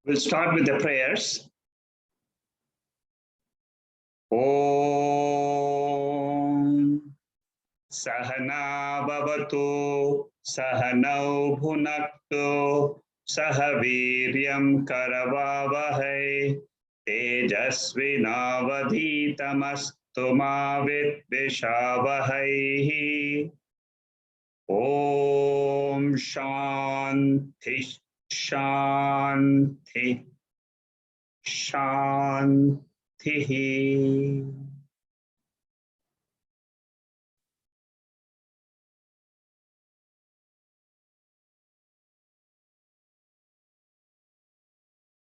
We'll start with the prayers. Om Sahana Bhavatu Sahanau Bhunaktu Sahaviryam Karavavahai Tejasvinavadhitamastu ma vidvishavahai. Om Shanti Shanti Shanti.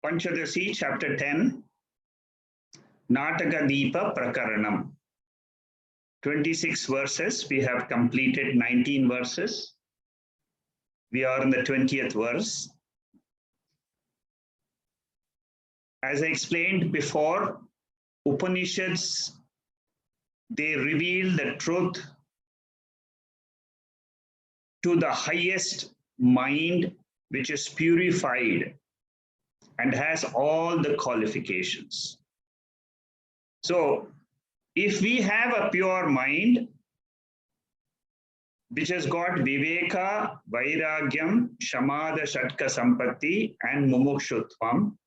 Panchadasi, chapter 10, Nataka Deepa Prakaranam. 26 verses. We have completed 19 verses. We are in the 20th verse. As I explained before, Upanishads, they reveal the truth to the highest mind, which is purified and has all the qualifications. So, if we have a pure mind, which has got viveka, vairagyam, shamada, shatka, sampatti, and mumukshutvam,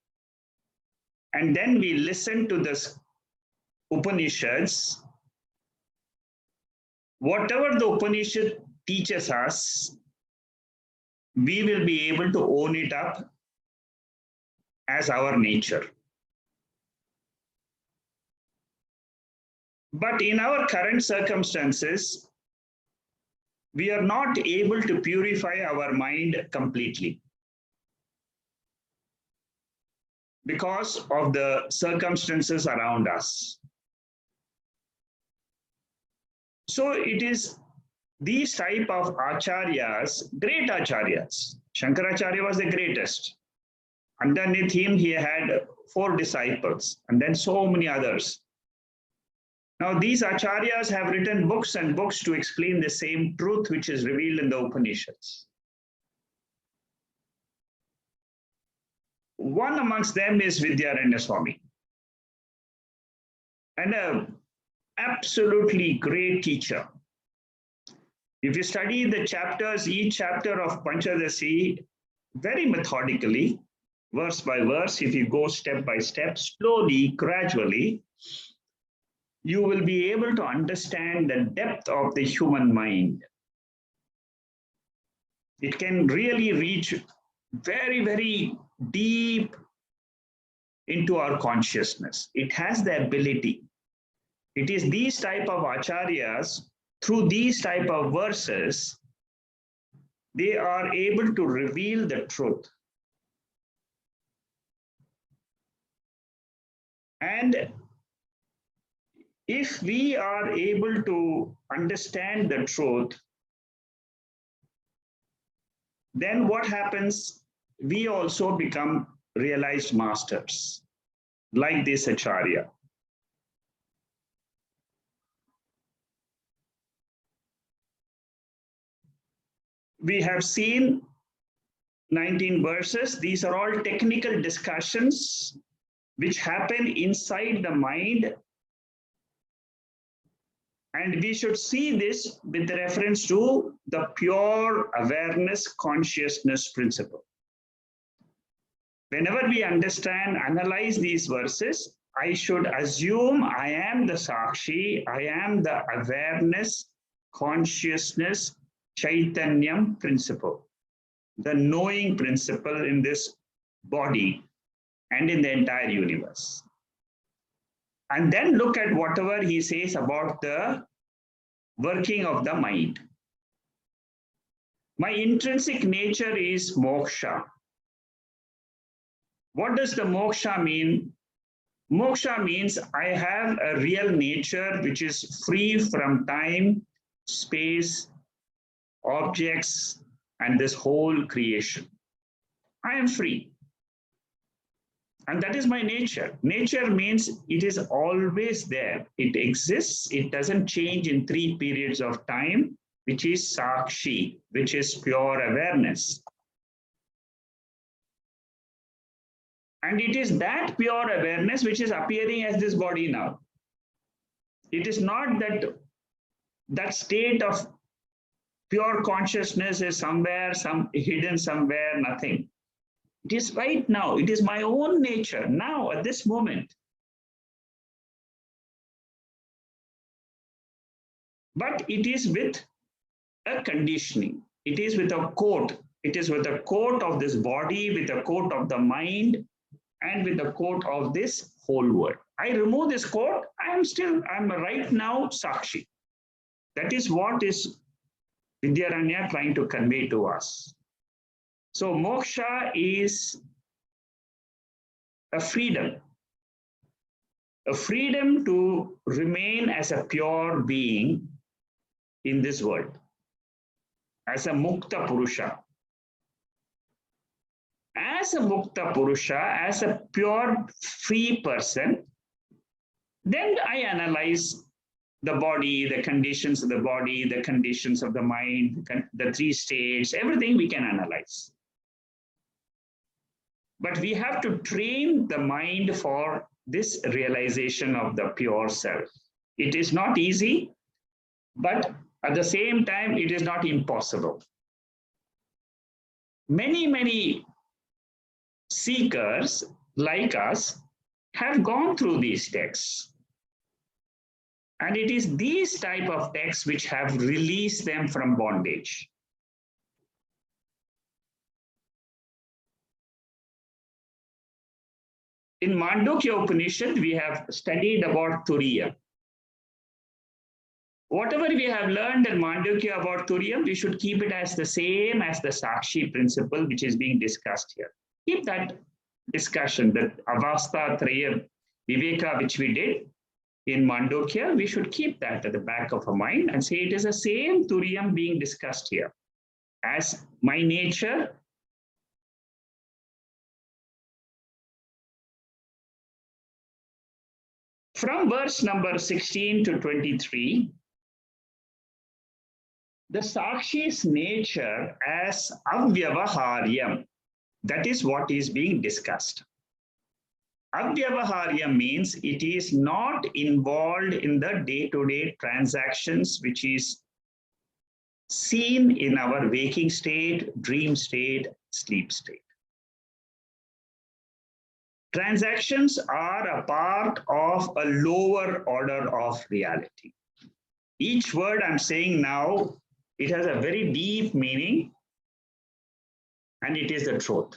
and then we listen to the Upanishads, whatever the Upanishad teaches us, we will be able to own it up as our nature. But in our current circumstances, we are not able to purify our mind completely because of the circumstances around us. So it is these type of Acharyas, great Acharyas. Shankaracharya was the greatest. Underneath him, he had 4 disciples, and then so many others. Now, these Acharyas have written books and books to explain the same truth which is revealed in the Upanishads. One amongst them is Vidyaranya Swami, and an absolutely great teacher. If you study the chapters, each chapter of Panchadasi, very methodically, verse by verse, if you go step by step, slowly, gradually, you will be able to understand the depth of the human mind. It can really reach very, very deep into our consciousness. It has the ability. It is these type of Acharyas, through these type of verses, they are able to reveal the truth. And if we are able to understand the truth, then what happens? We also become realized masters, like this Acharya. We have seen 19 verses. These are all technical discussions which happen inside the mind. And we should see this with reference to the pure awareness consciousness principle. Whenever we understand, analyze these verses, I should assume I am the Sakshi, I am the awareness, consciousness, Chaitanyam principle, the knowing principle in this body and in the entire universe. And then look at whatever he says about the working of the mind. My intrinsic nature is moksha. What does the moksha mean? Moksha means I have a real nature which is free from time, space, objects, and this whole creation. I am free. And that is my nature. Nature means it is always there. It exists. It doesn't change in 3 periods of time, which is Sakshi, which is pure awareness. And it is that pure awareness which is appearing as this body now. It is not that state of pure consciousness is somewhere, hidden somewhere, nothing. It is right now. It is my own nature now at this moment. But it is with a conditioning. It is with a coat. It is with a coat of this body, with a coat of the mind, and with the coat of this whole world. I remove this coat, I'm right now Sakshi. That is what is Vidyaranya trying to convey to us. So moksha is a freedom to remain as a pure being in this world, as a mukta purusha. As a mukta purusha, as a pure free person, then I analyze the body, the conditions of the body, the conditions of the mind, the three states, everything we can analyze. But we have to train the mind for this realization of the pure self. It is not easy, but at the same time, it is not impossible. Many seekers like us have gone through these texts. And it is these type of texts which have released them from bondage. In Mandukya Upanishad, we have studied about Turiya. Whatever we have learned in Mandukya about Turiya, we should keep it as the same as the Sakshi principle which is being discussed here. Keep that discussion, that Avastha Traya Viveka which we did in Mandukya, we should keep that at the back of our mind and say it is the same Turiyam being discussed here. As my nature, from verse number 16 to 23, the Sakshi's nature as avyavaharyam, that is what is being discussed. Avyavaharyam means it is not involved in the day-to-day transactions which is seen in our waking state, dream state, sleep state. Transactions are a part of a lower order of reality. Each word I'm saying now, it has a very deep meaning, and it is the truth.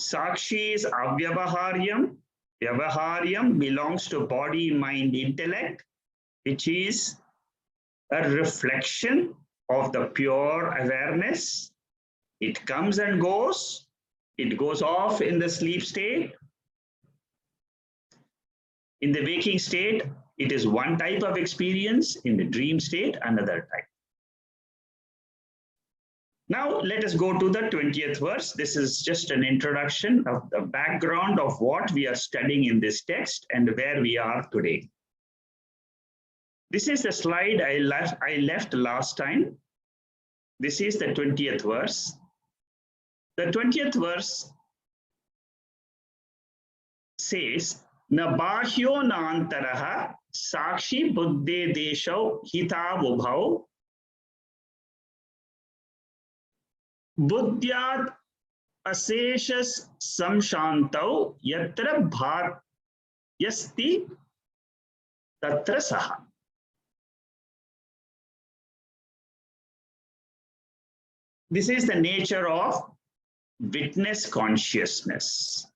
Sakshi is avyavaharyam. Vyavaharyam belongs to body, mind, intellect, which is a reflection of the pure awareness. It comes and goes. It goes off in the sleep state. In the waking state, it is one type of experience. In the dream state, another type. Now, let us go to the 20th verse. This is just an introduction of the background of what we are studying in this text and where we are today. This is the slide I left last time. This is the 20th verse. The 20th verse says, Na bahyo na antaraha sakshi buddhe desho hita vubhau buddhyat aseshas samshantau yatra bhat yasti tatra saha. This is the nature of witness consciousness.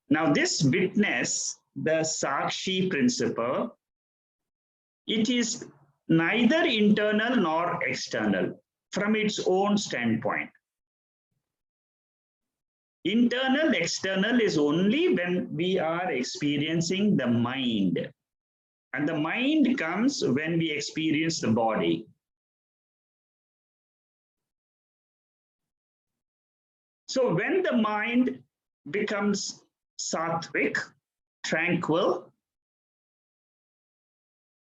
Now this witness, the Sakshi principle, it is neither internal nor external from its own standpoint. Internal, external is only when we are experiencing the mind. And the mind comes when we experience the body. So when the mind becomes sattvic, tranquil,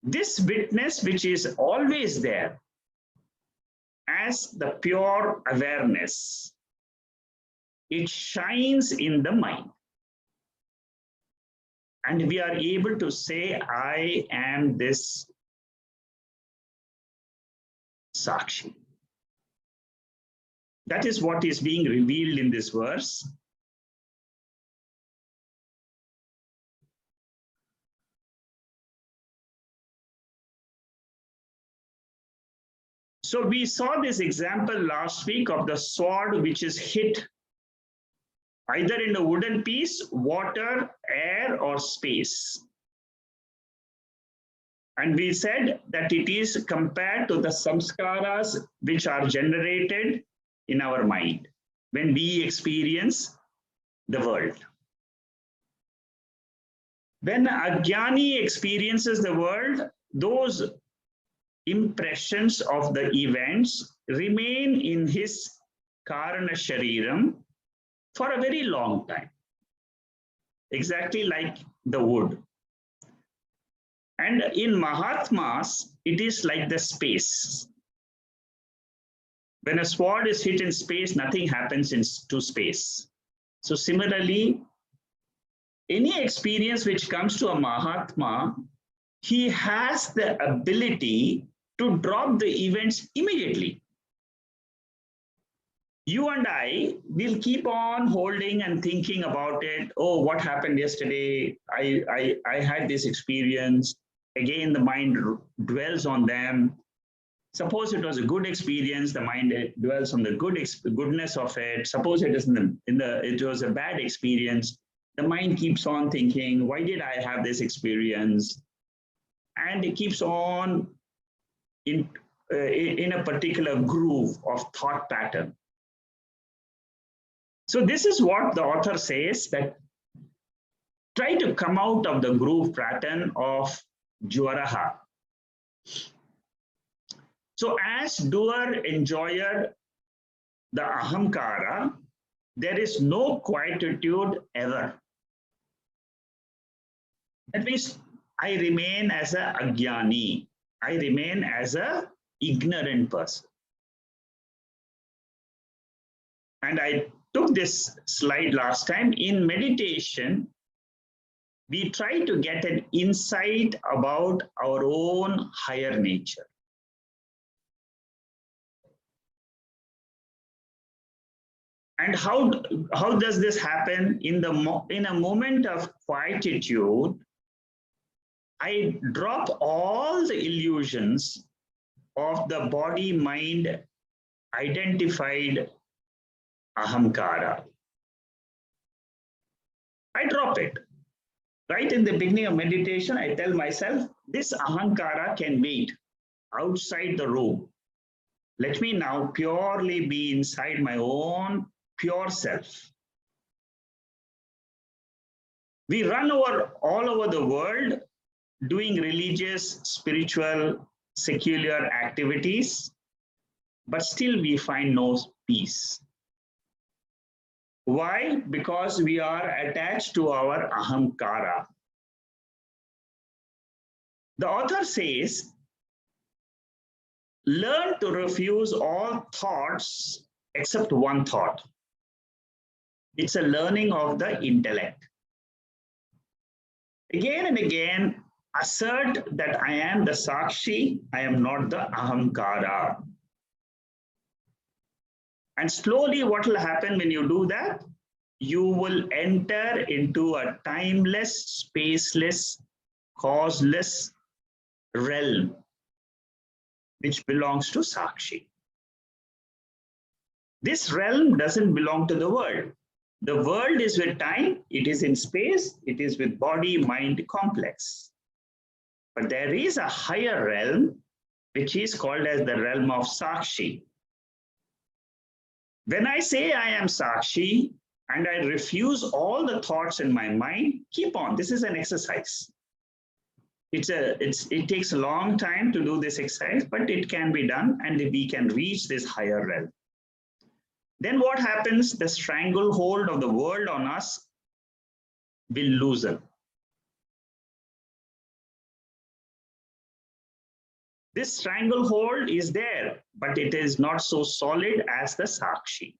this witness, which is always there as the pure awareness, it shines in the mind. And we are able to say, I am this Sakshi. That is what is being revealed in this verse. So we saw this example last week of the sword which is hit either in the wooden piece, water, air, or space. And we said that it is compared to the samskaras which are generated in our mind when we experience the world. When Ajnani experiences the world, those impressions of the events remain in his Karana Shariram for a very long time, exactly like the wood. And in Mahatmas, it is like the space. When a sword is hit in space, nothing happens to space. So similarly, any experience which comes to a Mahatma, he has the ability to drop the events immediately. You and I will keep on holding and thinking about it. Oh, what happened yesterday? I had this experience. Again, the mind dwells on them. Suppose it was a good experience, the mind dwells on the goodness of it. Suppose it is it was a bad experience, the mind keeps on thinking, why did I have this experience? And it keeps on in a particular groove of thought pattern. So this is what the author says, that try to come out of the groove pattern of Jwaraha. So as doer, enjoyer, the ahamkara, there is no quietude ever. That means I remain as a ajnani. I remain as a ignorant person. And I took this slide last time. In meditation, we try to get an insight about our own higher nature. And how does this happen? In a moment of quietude, I drop all the illusions of the body-mind identified ahamkara. I drop it. Right in the beginning of meditation, I tell myself, this ahamkara can wait outside the room. Let me now purely be inside my own pure self. We run all over the world doing religious, spiritual, secular activities, but still we find no peace. Why? Because we are attached to our ahamkara. The author says, learn to refuse all thoughts except one thought. It's a learning of the intellect. Again and again, assert that I am the Sakshi, I am not the ahamkara. And slowly what will happen when you do that? You will enter into a timeless, spaceless, causeless realm, which belongs to Sakshi. This realm doesn't belong to the world. The world is with time, it is in space, it is with body-mind complex. But there is a higher realm, which is called as the realm of Sakshi. When I say I am Sakshi and I refuse all the thoughts in my mind, keep on. This is an exercise. It takes a long time to do this exercise, but it can be done and we can reach this higher realm. Then what happens? The stranglehold of the world on us will loosen. This stranglehold is there, but it is not so solid as the Sakshi.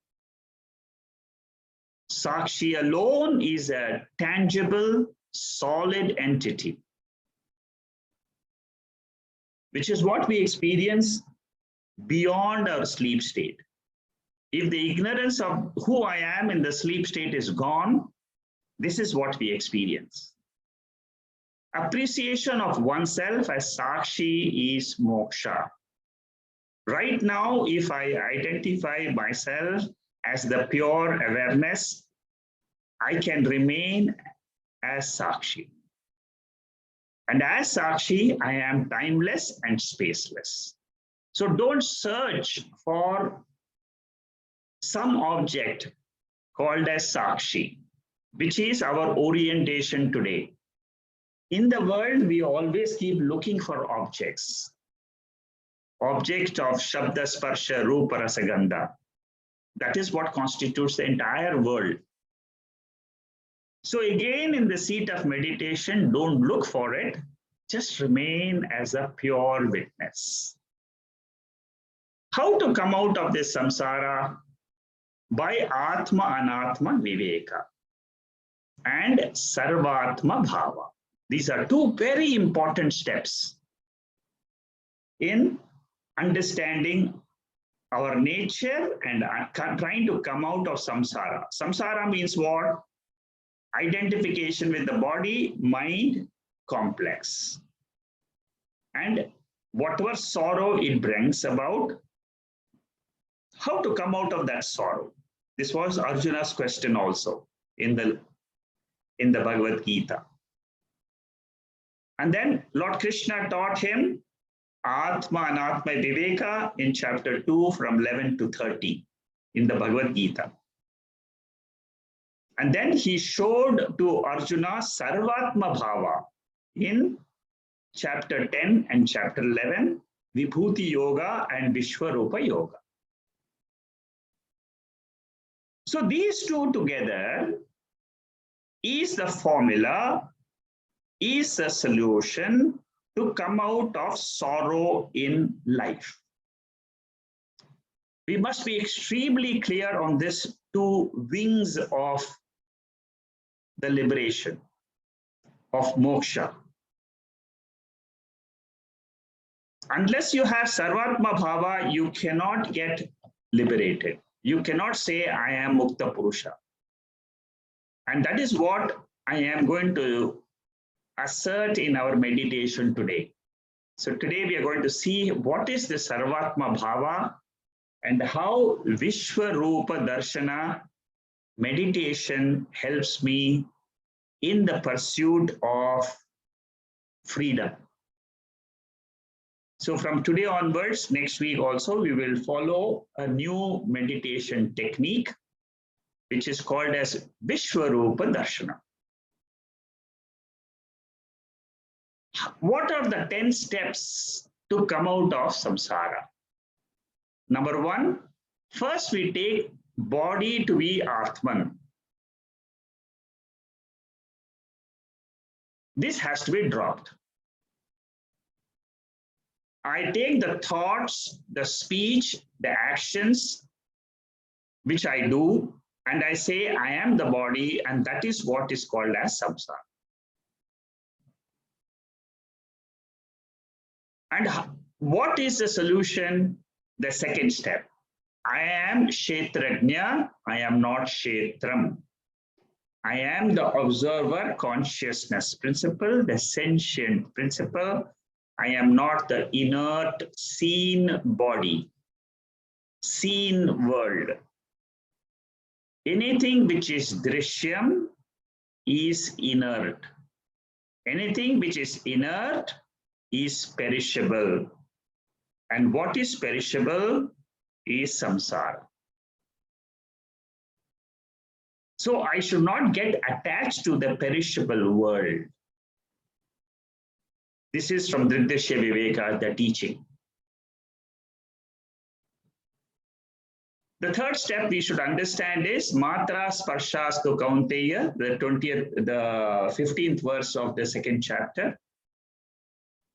Sakshi alone is a tangible, solid entity, which is what we experience beyond our sleep state. If the ignorance of who I am in the sleep state is gone, this is what we experience. Appreciation of oneself as Sakshi is moksha. Right now, if I identify myself as the pure awareness, I can remain as Sakshi. And as Sakshi, I am timeless and spaceless. So don't search for some object called as Sakshi, which is our orientation today. In the world, we always keep looking for objects. Object of Shabda, Sparsha, Rupa, Rasa, Gandha. That is what constitutes the entire world. So again, in the seat of meditation, don't look for it. Just remain as a pure witness. How to come out of this samsara? By Atma Anatma Viveka and Sarvatma Bhava. These are two very important steps in understanding our nature and trying to come out of samsara. Samsara means what? Identification with the body, mind, complex. And whatever sorrow it brings about, how to come out of that sorrow? This was Arjuna's question also in the Bhagavad Gita. And then Lord Krishna taught him Atma Anatma Viveka in chapter 2 from 11 to 30 in the Bhagavad Gita. And then he showed to Arjuna Sarvatma Bhava in chapter 10 and chapter 11, Vibhuti Yoga and Vishwarupa Yoga. So these two together is the formula, is the solution to come out of sorrow in life. We must be extremely clear on these two wings of the liberation, of moksha. Unless you have Sarvatma Bhava, you cannot get liberated. You cannot say, I am Mukta Purusha. And that is what I am going to assert in our meditation today. So today we are going to see what is the Sarvatma Bhava and how Vishwarupa Darshana meditation helps me in the pursuit of freedom. So from today onwards, next week also, we will follow a new meditation technique, which is called as Vishwarupa Darshana. What are the 10 steps to come out of samsara? Number one, first we take body to be Atman. This has to be dropped. I take the thoughts, the speech, the actions, which I do, and I say, I am the body, and that is what is called as samsara. And what is the solution? The second step. I am Kshetrajna, I am not Kshetram. I am the observer consciousness principle, the sentient principle. I am not the inert seen body, seen world. Anything which is drishyam is inert. Anything which is inert is perishable. And what is perishable is samsara. So I should not get attached to the perishable world. This is from Dridrishya Viveka, the teaching. The third step we should understand is Matra Sparshastu Kaunteya, the 15th verse of the second chapter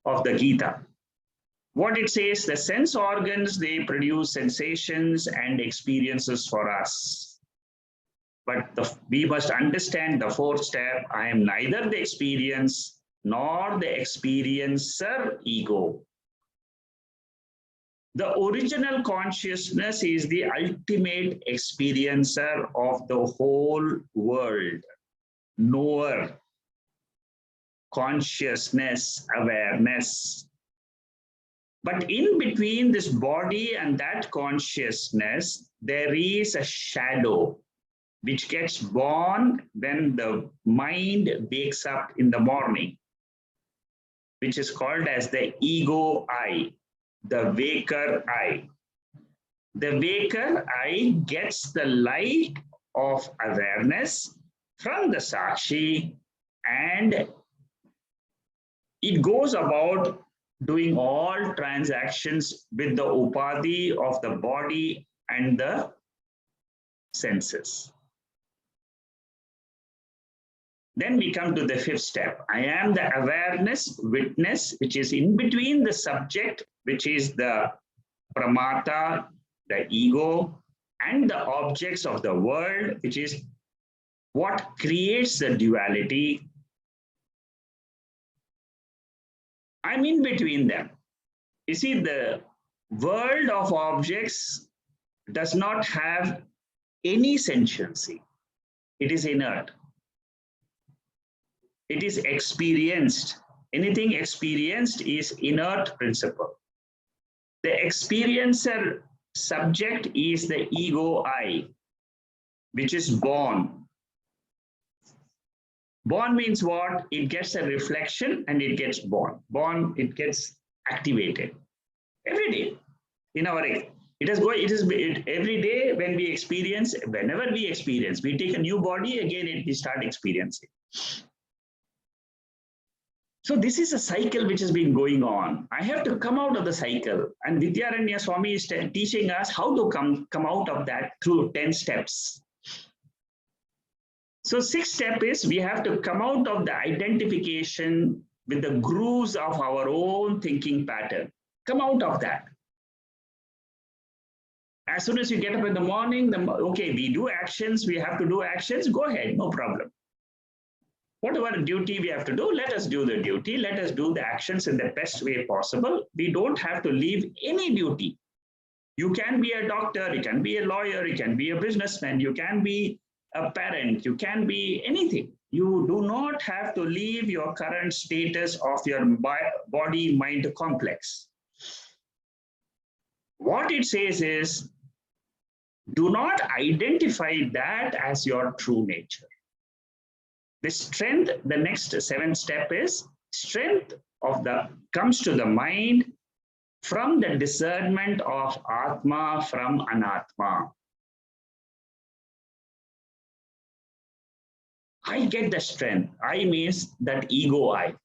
of the Gita. What it says, the sense organs, they produce sensations and experiences for us. But we must understand the fourth step. I am neither the experience nor the experiencer ego. The original consciousness is the ultimate experiencer of the whole world, knower, consciousness, awareness. But in between this body and that consciousness, there is a shadow which gets born when the mind wakes up in the morning, which is called as the ego I, the waker I. The waker I gets the light of awareness from the Sakshi, and it goes about doing all transactions with the upadhi of the body and the senses. Then we come to the fifth step. I am the awareness, witness, which is in between the subject, which is the pramata, the ego, and the objects of the world, which is what creates the duality. I'm in between them. You see, the world of objects does not have any sentiency. It is inert. It is experienced. Anything experienced is inert principle. The experiencer subject is the ego I, which is born. Born means what? It gets a reflection and it gets born. Born, it gets activated. Every day in our every day when we experience, whenever we experience, we take a new body, again we start experiencing. So this is a cycle which has been going on. I have to come out of the cycle, and Vidyaranya Swami is teaching us how to come out of that through 10 steps. So sixth step is we have to come out of the identification with the grooves of our own thinking pattern. Come out of that. As soon as you get up in the morning, okay, we do actions, we have to do actions, go ahead, no problem. Whatever duty we have to do, let us do the duty. Let us do the actions in the best way possible. We don't have to leave any duty. You can be a doctor, you can be a lawyer, you can be a businessman, you can be a parent, you can be anything. You do not have to leave your current status of your body-mind complex. What it says is, do not identify that as your true nature. The strength, the next seventh step is strength of comes to the mind from the discernment of Atma from Anatma. I get the strength. I means that ego I.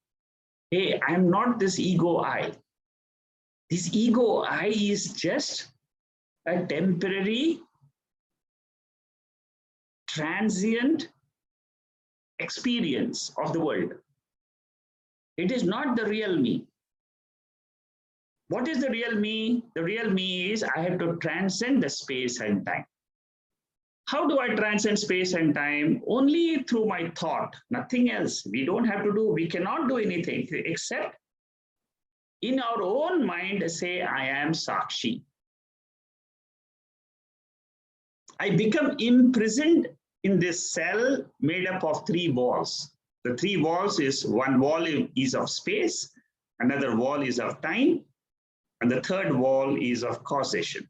Hey, I'm not this ego I. This ego I is just a temporary, transient experience of the world. It is not the real me. What is the real me? The real me is I have to transcend the space and time. How do I transcend space and time? Only through my thought, nothing else. We don't have to do, we cannot do anything except in our own mind say, I am Sakshi. I become imprisoned in this cell made up of 3 walls. The 3 walls is, one wall is of space, another wall is of time, and the third wall is of causation.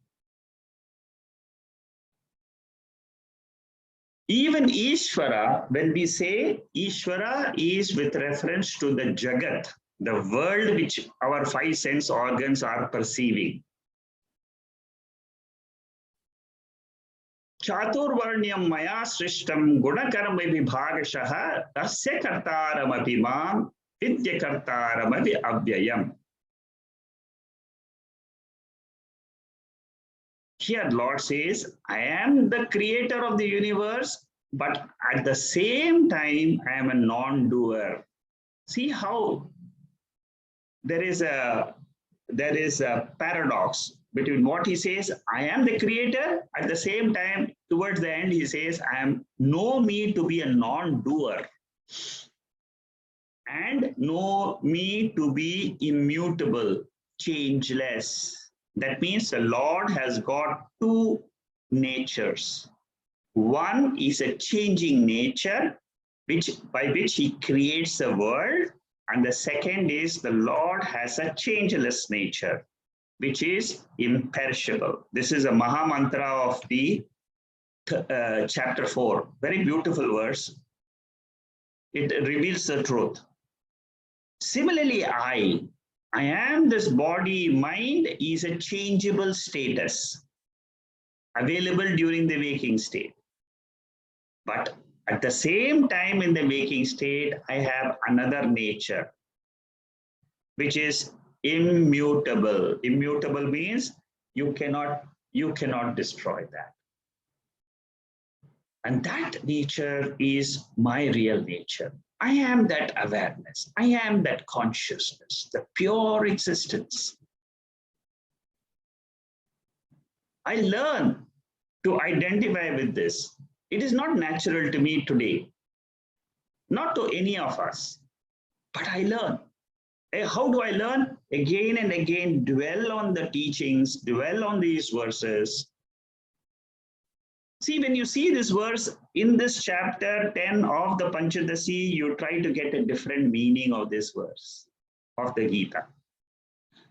Even Ishvara, when we say Ishvara is with reference to the Jagat, the world which our 5 sense organs are perceiving. Chaturvarnyam maya srishtam gunakarma vibhagashaha tasya kartaram abhimam vidya kartaram abhyayam. Here Lord says, I am the creator of the universe, but at the same time, I am a non-doer. See how there is a paradox between what he says, I am the creator, at the same time, towards the end, he says, know me to be a non-doer and know me to be immutable, changeless. That means the Lord has got two natures. One is a changing nature, by which he creates the world. And the second is the Lord has a changeless nature, which is imperishable. This is a Maha Mantra of the chapter 4. Very beautiful verse. It reveals the truth. Similarly, I am this body. Mind is a changeable status available during the waking state. But at the same time, in the waking state, I have another nature, which is immutable. Immutable means you cannot destroy that. And that nature is my real nature. I am that awareness. I am that consciousness, the pure existence. I learn to identify with this. It is not natural to me today, not to any of us, but I learn. How do I learn? Again and again, dwell on the teachings, dwell on these verses. See, when you see this verse in this chapter 10 of the Panchadasi, you try to get a different meaning of this verse of the Gita.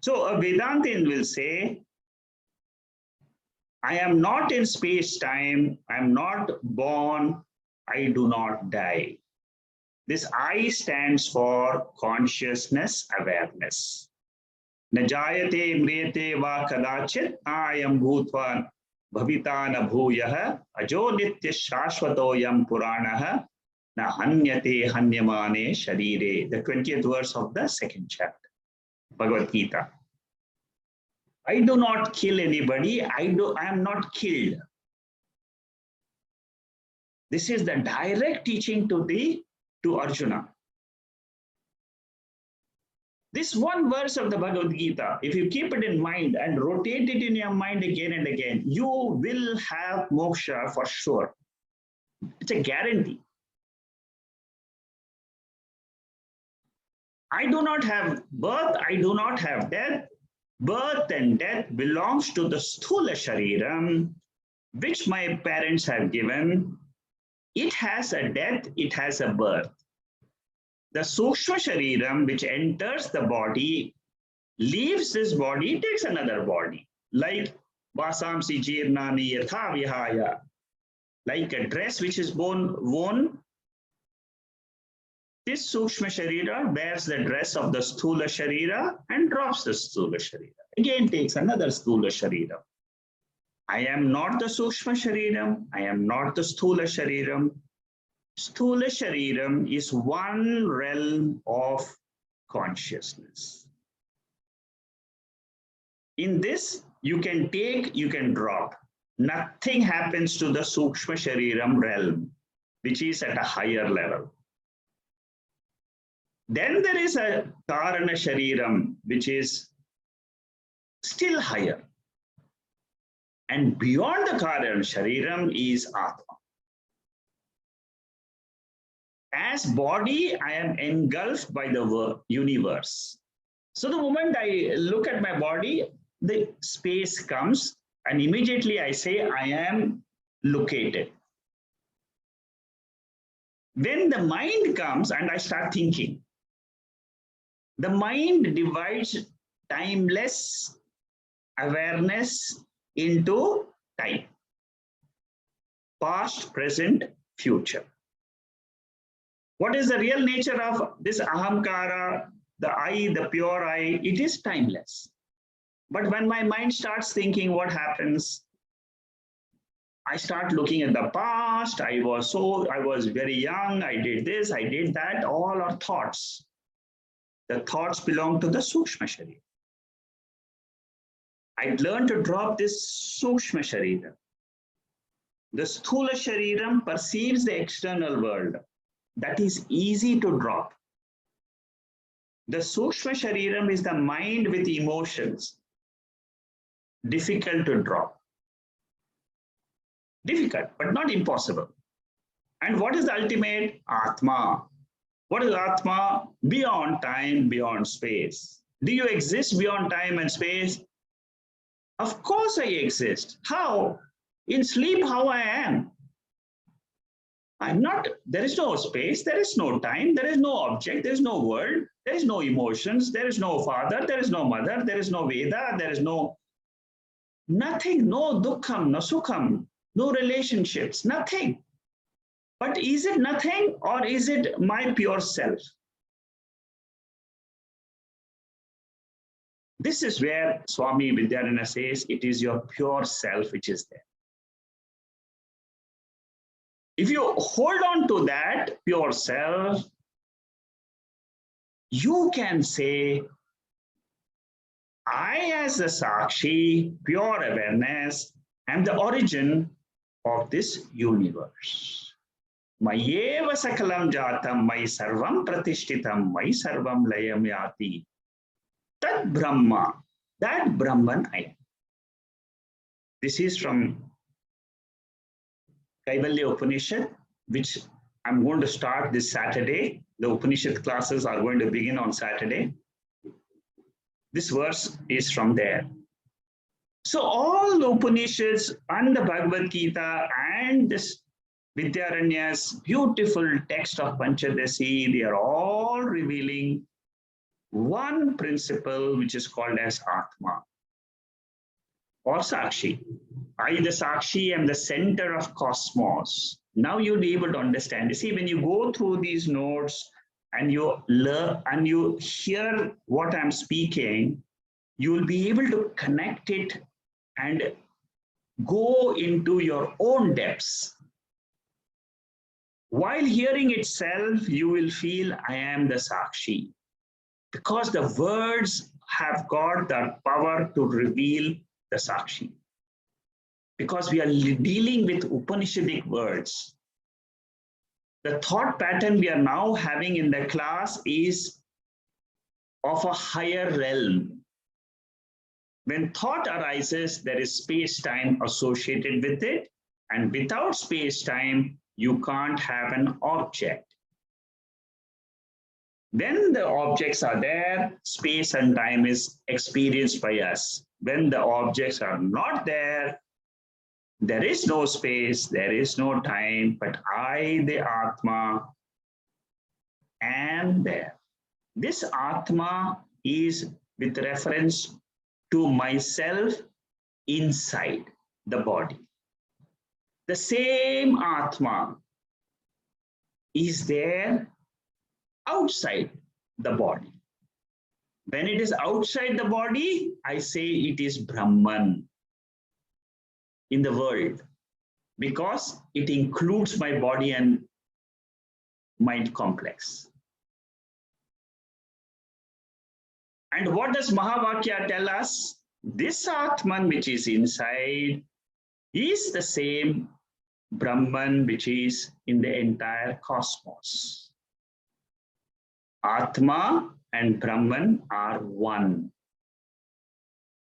So a Vedantin will say, I am not in space-time, I am not born, I do not die. This I stands for consciousness, awareness. Najayate mriyate va kadachit ayam bhutvan bhavita na bhuyah ajo nitya shashvatoyam puranah na hanyate hanyamane sharire. The 20th verse of the second chapter, Bhagavad Gita. I do not kill anybody. I am not killed. This is the direct teaching to Arjuna. This one verse of the Bhagavad Gita, if you keep it in mind and rotate it in your mind again and again, you will have moksha for sure. It's a guarantee. I do not have birth, I do not have death. Birth and death belongs to the sthula shariram, which my parents have given. It has a death, it has a birth. The sukshma shariram, which enters the body, leaves this body, takes another body. Like vasamsi jirnani yatha vihaya. Like a dress which is worn, this sukshma sharira bears the dress of the sthula sharira and drops the sthula sharira. Again takes another sthula sharira. I am not the sukshma shariram. I am not the sthula shariram. Sthula shariram is one realm of consciousness. In this, you can take, you can drop. Nothing happens to the sukshma shariram realm, which is at a higher level. Then there is a karana shariram, which is still higher. And beyond the karana shariram is Atma. As body, I am engulfed by the universe. So the moment I look at my body, the space comes and immediately I say, I am located. When the mind comes and I start thinking, the mind divides timeless awareness into time. Past, present, future. What is the real nature of this ahamkara, the I, the pure I? It is timeless. But when my mind starts thinking, what happens? I start looking at the past. I was very young. I did this, I did that. All are thoughts. The thoughts belong to the sukshma sharira. I learned to drop this sukshma sharira. The sthula shariram perceives the external world. That is easy to drop. The sukshma shariram is the mind with emotions. Difficult to drop. Difficult, but not impossible. And what is the ultimate? Atma. What is Atma? Beyond time, beyond space. Do you exist beyond time and space? Of course I exist. How? In sleep, how I am. I'm not, there is no space, there is no time, there is no object, there is no world, there is no emotions, there is no father, there is no mother, there is no Veda, there is no nothing, no dukkham, no sukham, no relationships, nothing. But is it nothing or is it my pure self? This is where Swami Vidyaranya says it is your pure self which is there. If you hold on to that pure self, you can say, I as a Sakshi, pure awareness, am the origin of this universe. Mayeva sakalam jatam, mai sarvam pratishtitam, mai sarvam layam yati. Tat Brahma, that Brahman I am. This is from Kaivalya Upanishad, which I'm going to start this Saturday. The Upanishad classes are going to begin on Saturday. This verse is from there. So all the Upanishads and the Bhagavad Gita and this Vidyaranya's beautiful text of Panchadasi, they are all revealing one principle which is called as Atma or Sakshi. I, the Sakshi, am the center of cosmos. Now you'll be able to understand. You see, when you go through these notes and you learn and you hear what I'm speaking, you will be able to connect it and go into your own depths. While hearing itself, you will feel I am the Sakshi, because the words have got the power to reveal the Sakshi. Because we are dealing with Upanishadic words. The thought pattern we are now having in the class is of a higher realm. When thought arises, there is space-time associated with it, and without space-time, you can't have an object. When the objects are there, space and time is experienced by us. When the objects are not there, there is no space, there is no time, but I, the Atma, am there. This Atma is with reference to myself inside the body. The same Atma is there outside the body. When it is outside the body, I say it is Brahman in the world, because it includes my body and mind complex. And what does Mahavakya tell us? This Atman which is inside is the same Brahman which is in the entire cosmos. Atma and Brahman are one.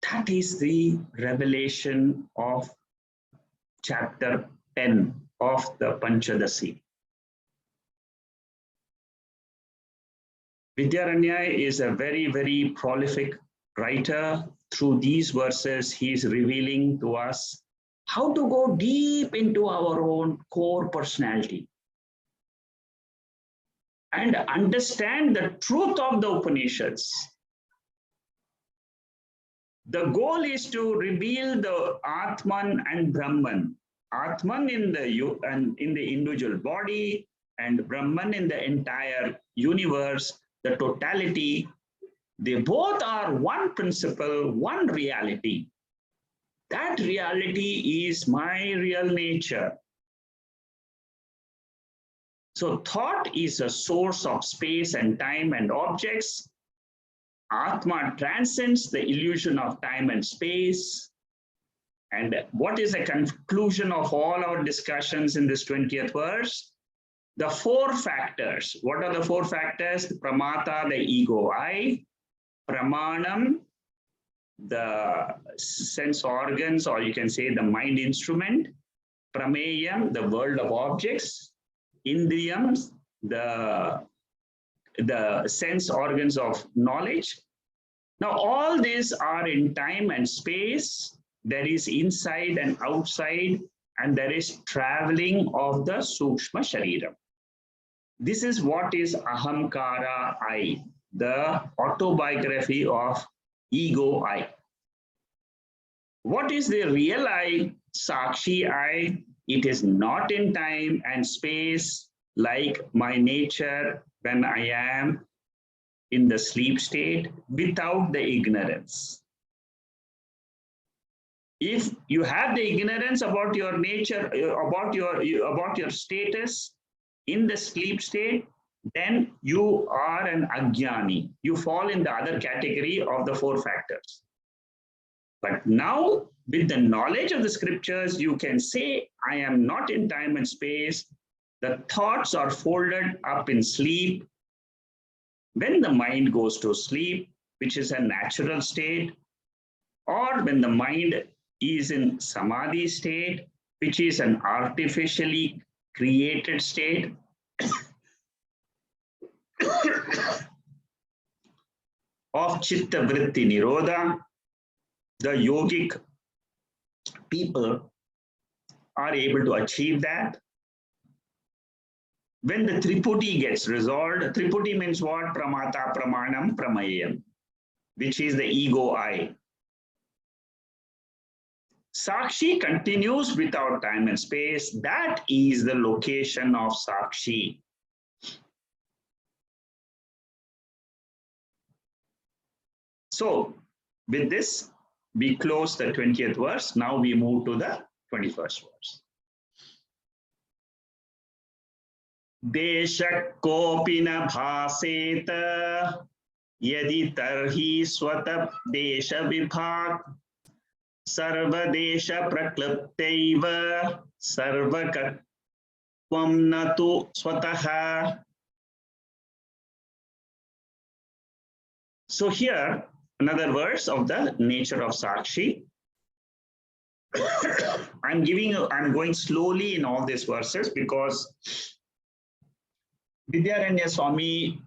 That is the revelation of chapter 10 of the Panchadasi. Vidyaranya is a very, very prolific writer. Through these verses, he is revealing to us how to go deep into our own core personality and understand the truth of the Upanishads. The goal is to reveal the Atman and Brahman. Atman in the individual body and Brahman in the entire universe, the totality. They both are one principle, one reality. That reality is my real nature. So thought is a source of space and time and objects. Atma transcends the illusion of time and space. And what is the conclusion of all our discussions in this 20th verse? The four factors. What are the four factors? Pramata, the ego I. Pramanam, the sense organs, or you can say the mind instrument. prameyam, the world of objects, indriyams, the sense organs of knowledge. Now, all these are in time and space. There is inside and outside, and there is traveling of the Sukshma Shariram. This is what is ahamkara I, the autobiography of ego I. What is the real I, Sakshi I? It is not in time and space like my nature when I am in the sleep state without the ignorance. If you have the ignorance about your nature, about your status in the sleep state, then you are an ajnani. You fall in the other category of the four factors. But now, with the knowledge of the scriptures, you can say, I am not in time and space. The thoughts are folded up in sleep. When the mind goes to sleep, which is a natural state, or when the mind is in samadhi state, which is an artificially created state, of chitta vritti nirodha, the yogic people are able to achieve that. When the triputi gets resolved, triputi means what? Pramata, pramanam, pramayam, which is the ego I. Sakshi continues without time and space. That is the location of Sakshi. So, with this, we close the 20th verse. Now we move to the 21st verse. Desha kopina bhaseta yadi tarhi swata desha vibhag sarva desha prakliptaiva sarvakatvam natu swataha. So here, another verse of the nature of Sakshi. I'm going slowly in all these verses because Vidyaranya Swami,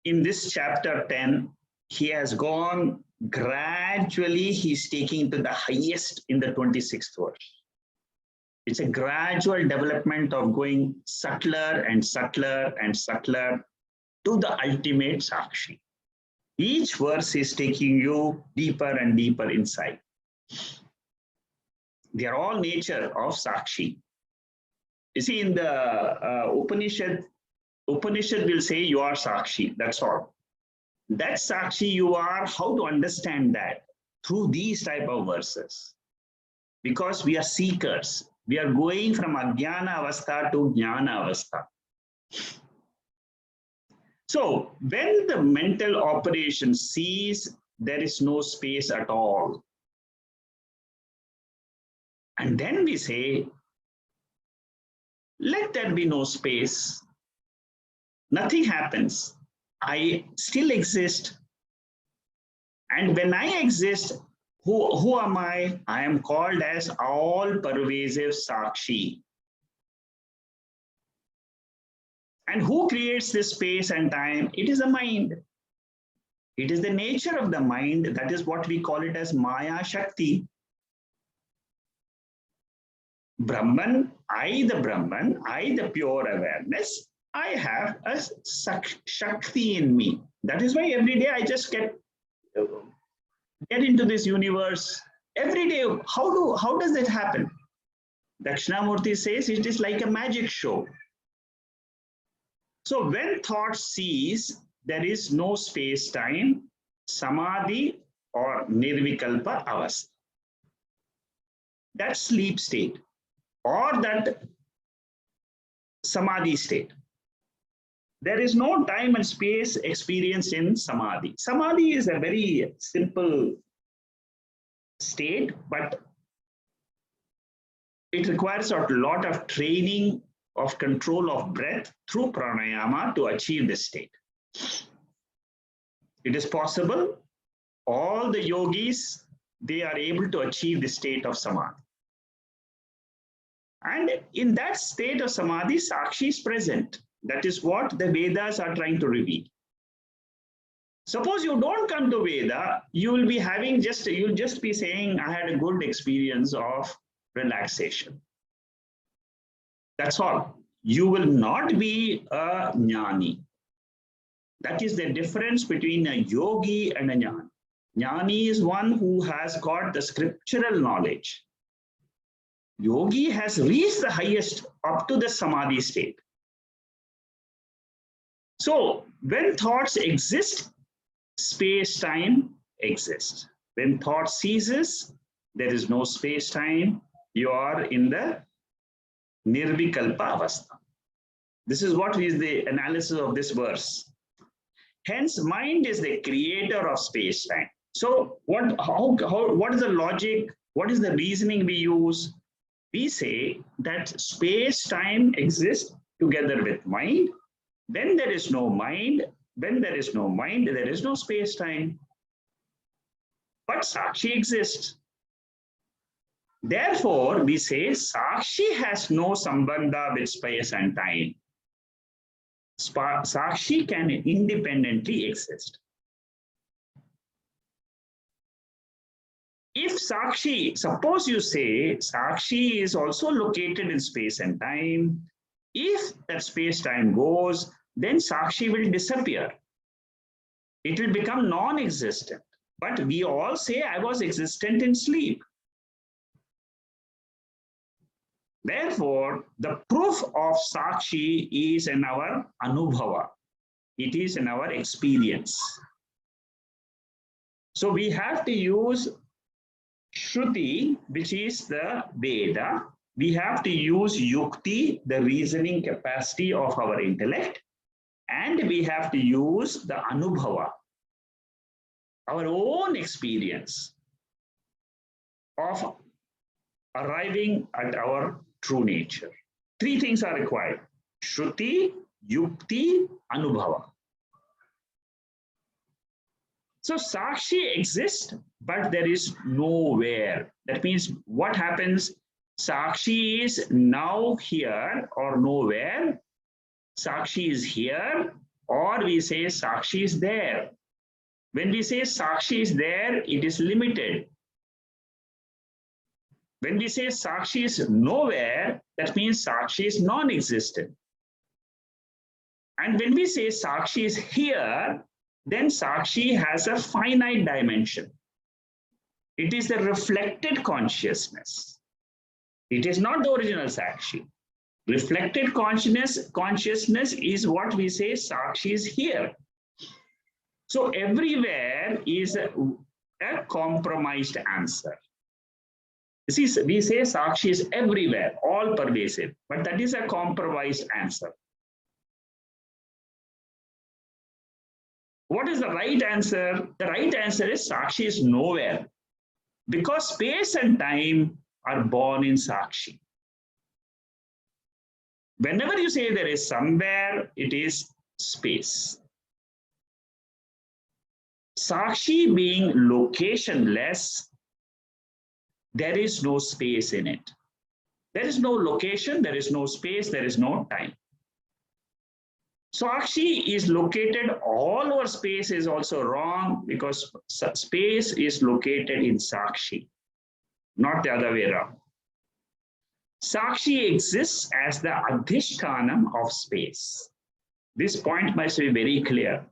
in this chapter 10, he has gone gradually, he's taking to the highest in the 26th verse. It's a gradual development of going subtler and subtler and subtler to the ultimate Sakshi. Each verse is taking you deeper and deeper inside. They are all nature of Sakshi. You see, in the Upanishad will say you are Sakshi, that's all. That Sakshi you are, how to understand that? Through these type of verses. Because we are seekers. We are going from Ajnana Avastha to Jnana Avastha. So, when the mental operation ceases, there is no space at all. And then we say, let there be no space. Nothing happens. I still exist. And when I exist, who am I? I am called as all-pervasive Sakshi. And who creates this space and time? It is the mind. It is the nature of the mind. That is what we call it as Maya Shakti. Brahman, I the pure awareness, I have a Shakti in me. That is why every day I just get into this universe. Every day, how does that happen? Dakshinamurti says it is like a magic show. So when thought cease, there is no space-time, samadhi or nirvikalpa avastha. That sleep state or that samadhi state. There is no time and space experience in samadhi. Samadhi is a very simple state, but it requires a lot of training of control of breath through pranayama to achieve this state. It is possible. All the yogis, they are able to achieve the state of samadhi. And in that state of samadhi, Sakshi is present. That is what the Vedas are trying to reveal. Suppose you don't come to Veda, you will be having you'll just be saying, I had a good experience of relaxation. That's all. You will not be a jnani. That is the difference between a yogi and a jnani. Jnani is one who has got the scriptural knowledge. Yogi has reached the highest up to the samadhi state. So when thoughts exist, space-time exists. When thought ceases, there is no space-time. You are in the nirvikalpa avastha. This is what is the analysis of this verse. Hence, mind is the creator of space-time. So what is the logic? What is the reasoning we use? We say that space-time exists together with mind. When there is no mind, when there is no mind, there is no space-time. But Sakshi exists. Therefore, we say Sakshi has no sambandha with space and time. Sakshi can independently exist. If Sakshi, suppose you say Sakshi is also located in space and time, if that space-time goes, then Sakshi will disappear. It will become non-existent. But we all say, I was existent in sleep. Therefore, the proof of Sakshi is in our anubhava. It is in our experience. So we have to use Shruti, which is the Veda. We have to use Yukti, the reasoning capacity of our intellect. And we have to use the Anubhava, our own experience of arriving at our true nature. Three things are required: Shruti, Yukti, Anubhava. So Sakshi exists, but there is nowhere. That means what happens? Sakshi is now here or nowhere. Sakshi is here, or we say Sakshi is there. When we say Sakshi is there, it is limited. When we say Sakshi is nowhere, that means Sakshi is non-existent. And when we say Sakshi is here, then Sakshi has a finite dimension. It is the reflected consciousness. It is not the original Sakshi. Reflected consciousness is what we say Sakshi is here. So everywhere is a compromised answer. See, we say Sakshi is everywhere, all pervasive, but that is a compromised answer. What is the right answer? The right answer is Sakshi is nowhere, because space and time are born in Sakshi. Whenever you say there is somewhere, it is space. Sakshi being locationless, there is no space in it. There is no location, there is no space, there is no time. Sakshi is located all over space is also wrong, because space is located in Sakshi, not the other way around. Sakshi exists as the adhishtanam of space. This point must be very clear.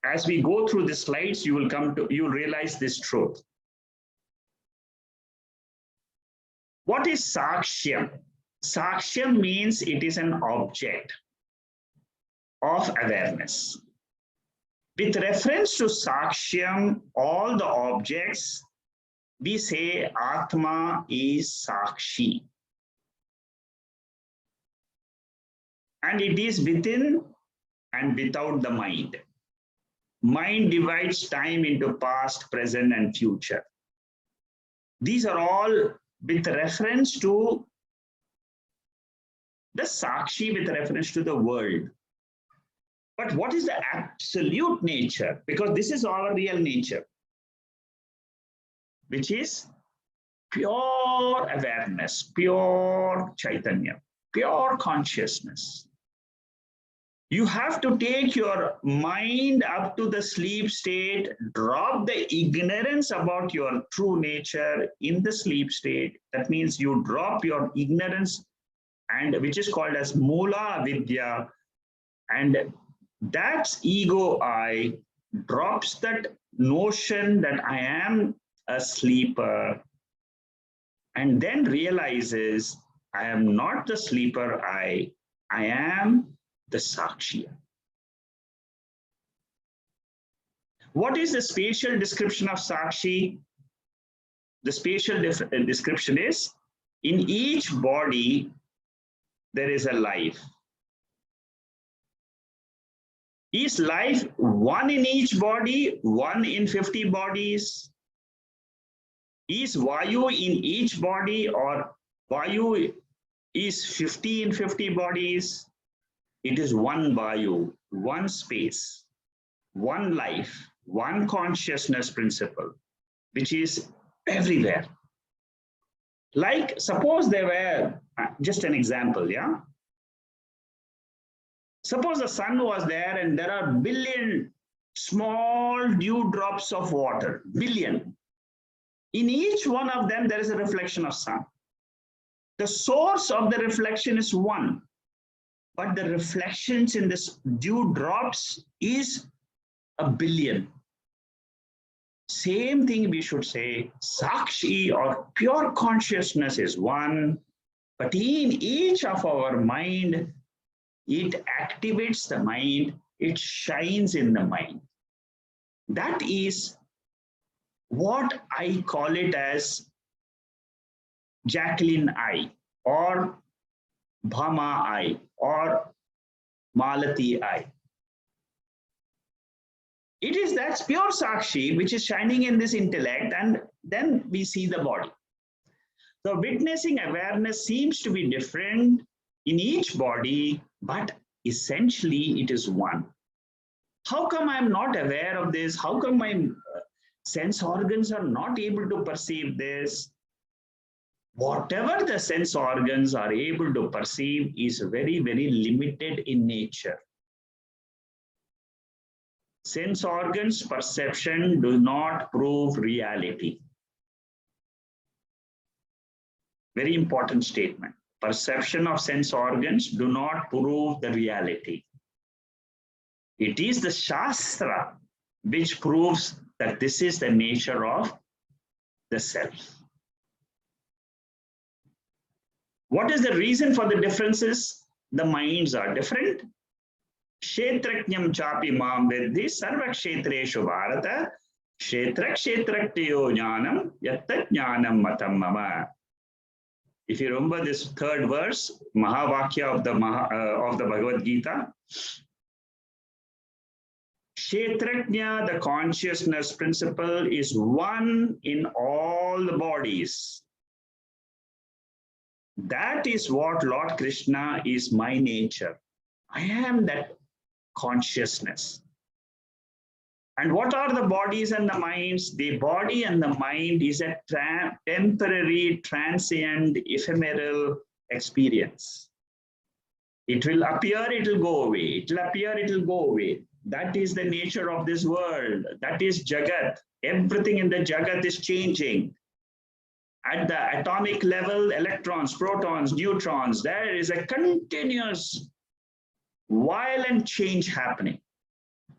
As we go through the slides, you'll realize this truth. What is Sakshyam? Sakshyam means it is an object of awareness. With reference to Sakshyam, all the objects, we say Atma is Sakshi. And it is within and without the mind. Mind divides time into past, present, and future. These are all with reference to the Sakshi, with reference to the world. But what is the absolute nature? Because this is our real nature, which is pure awareness, pure Chaitanya, pure consciousness. You have to take your mind up to the sleep state, drop the ignorance about your true nature in the sleep state. That means you drop your ignorance, and which is called as Mula Vidya, and that ego I drops that notion that I am a sleeper, and then realizes I am not the sleeper I am the Sakshi. What is the spatial description of Sakshi? The spatial description is, in each body there is a life. Is life one in each body, one in 50 bodies? Is Vayu in each body, or Vayu is 50 in 50 bodies? It is one Vayu, one space, one life, one consciousness principle, which is everywhere. Like, suppose there were, just an example, yeah? Suppose the sun was there and there are billion small dewdrops of water, billion. In each one of them, there is a reflection of sun. The source of the reflection is one, but the reflections in this dewdrops is a billion. Same thing we should say, Sakshi or pure consciousness is one, but in each of our mind, it activates the mind, it shines in the mind. That is what I call it as Jacqueline I, or Bhama I, or Malati I. It is that pure Sakshi which is shining in this intellect, and then we see the body. So witnessing awareness seems to be different in each body, but essentially it is one. How come I'm not aware of this? How come my sense organs are not able to perceive this? Whatever the sense organs are able to perceive is very, very limited in nature. Sense organs perception do not prove reality. Very important statement. Perception of sense organs do not prove the reality. It is the Shastra which proves that this is the nature of the self. What is the reason for the differences? The minds are different. Kshetraknyam chapi mam vedhi sarva kshetreshu bharata kshetra kshetraktiyo jnanam yatta jnanam matam mama. If you remember this third verse, Mahavakya of the Bhagavad Gita, Kshetraknya, the consciousness principle, is one in all the bodies. That is what Lord Krishna is my nature. I am that consciousness. And what are the bodies and the minds? The body and the mind is a temporary, transient, ephemeral experience. It will appear, it will go away. It will appear, it will go away. That is the nature of this world. That is Jagat. Everything in the Jagat is changing. At the atomic level, electrons, protons, neutrons, there is a continuous, violent change happening.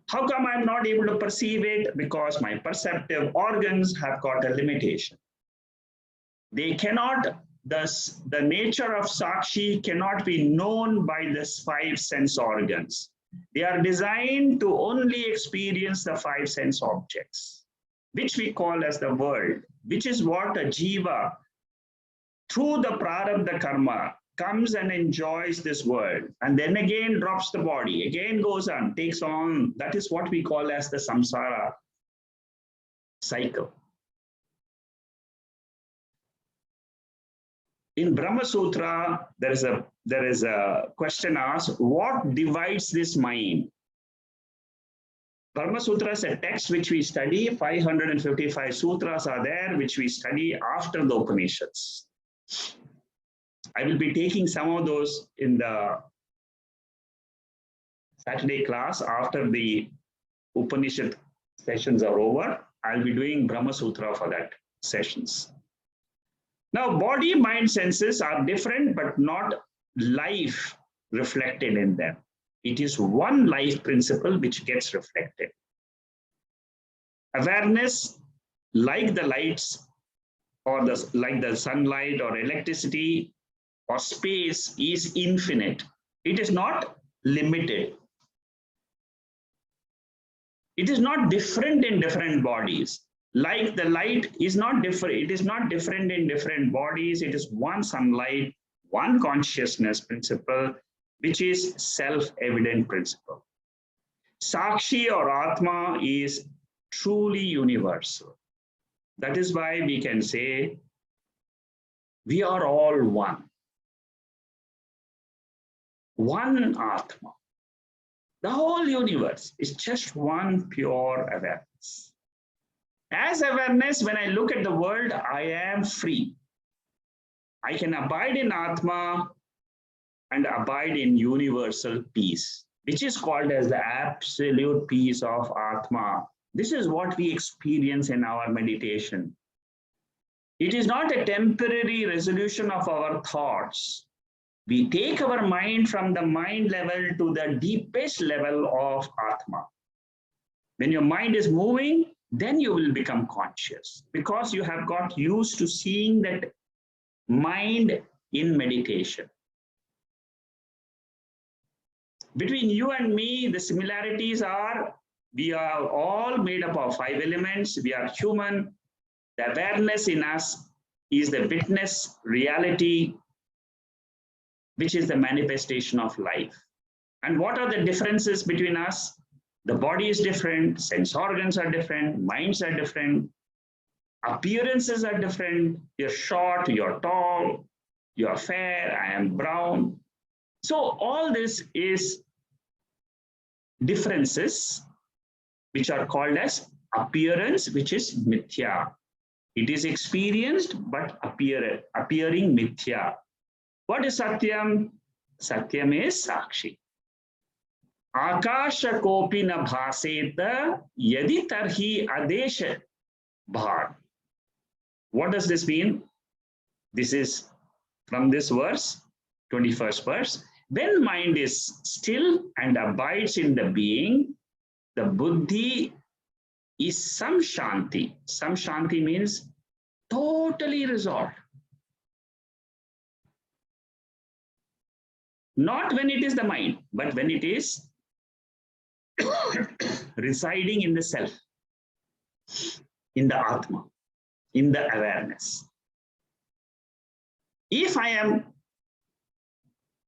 How come I'm not able to perceive it? Because my perceptive organs have got a limitation. They cannot, the nature of Sakshi cannot be known by the 5 sense organs. They are designed to only experience the 5 sense objects, which we call as the world, which is what a jiva, through the prarabdha karma, comes and enjoys this world, and then again drops the body, again goes on, takes on. That is what we call as the samsara cycle. In Brahma Sutra, there is a question asked, what divides this mind? Brahma Sutra is a text which we study. 555 sutras are there, which we study after the Upanishads. I will be taking some of those in the Saturday class after the Upanishad sessions are over. I'll be doing Brahma Sutra for that sessions. Now, body, mind, senses are different, but not life reflected in them. It is one life principle which gets reflected. Awareness, like the lights, or like the sunlight or electricity or space, is infinite. It is not limited. It is not different in different bodies. Like the light is not different. It is not different in different bodies. It is one sunlight, one consciousness principle, which is self-evident principle. Sakshi or Atma is truly universal. That is why we can say we are all one. One Atma. The whole universe is just one pure awareness. As awareness, when I look at the world, I am free. I can abide in Atma and abide in universal peace, which is called as the absolute peace of Atma. This is what we experience in our meditation. It is not a temporary resolution of our thoughts. We take our mind from the mind level to the deepest level of Atma. When your mind is moving, then you will become conscious because you have got used to seeing that mind in meditation. Between you and me, the similarities are we are all made up of 5 elements. We are human. The awareness in us is the witness reality, which is the manifestation of life. And what are the differences between us? The body is different, sense organs are different, minds are different, appearances are different. You're short, you're tall, you're fair, I am brown. So all this is differences which are called as appearance, which is mithya. It is experienced but appearing mithya. What is Satyam? Satyam is Sakshi. Akasha kopi na bhaseta yadi tarhi adesha bhar. What does this mean? This is from this verse, 21st verse. When mind is still and abides in the being, the buddhi is some shanti. Some shanti means totally resolved. Not when it is the mind, but when it is residing in the self, in the Atma, in the awareness. If I am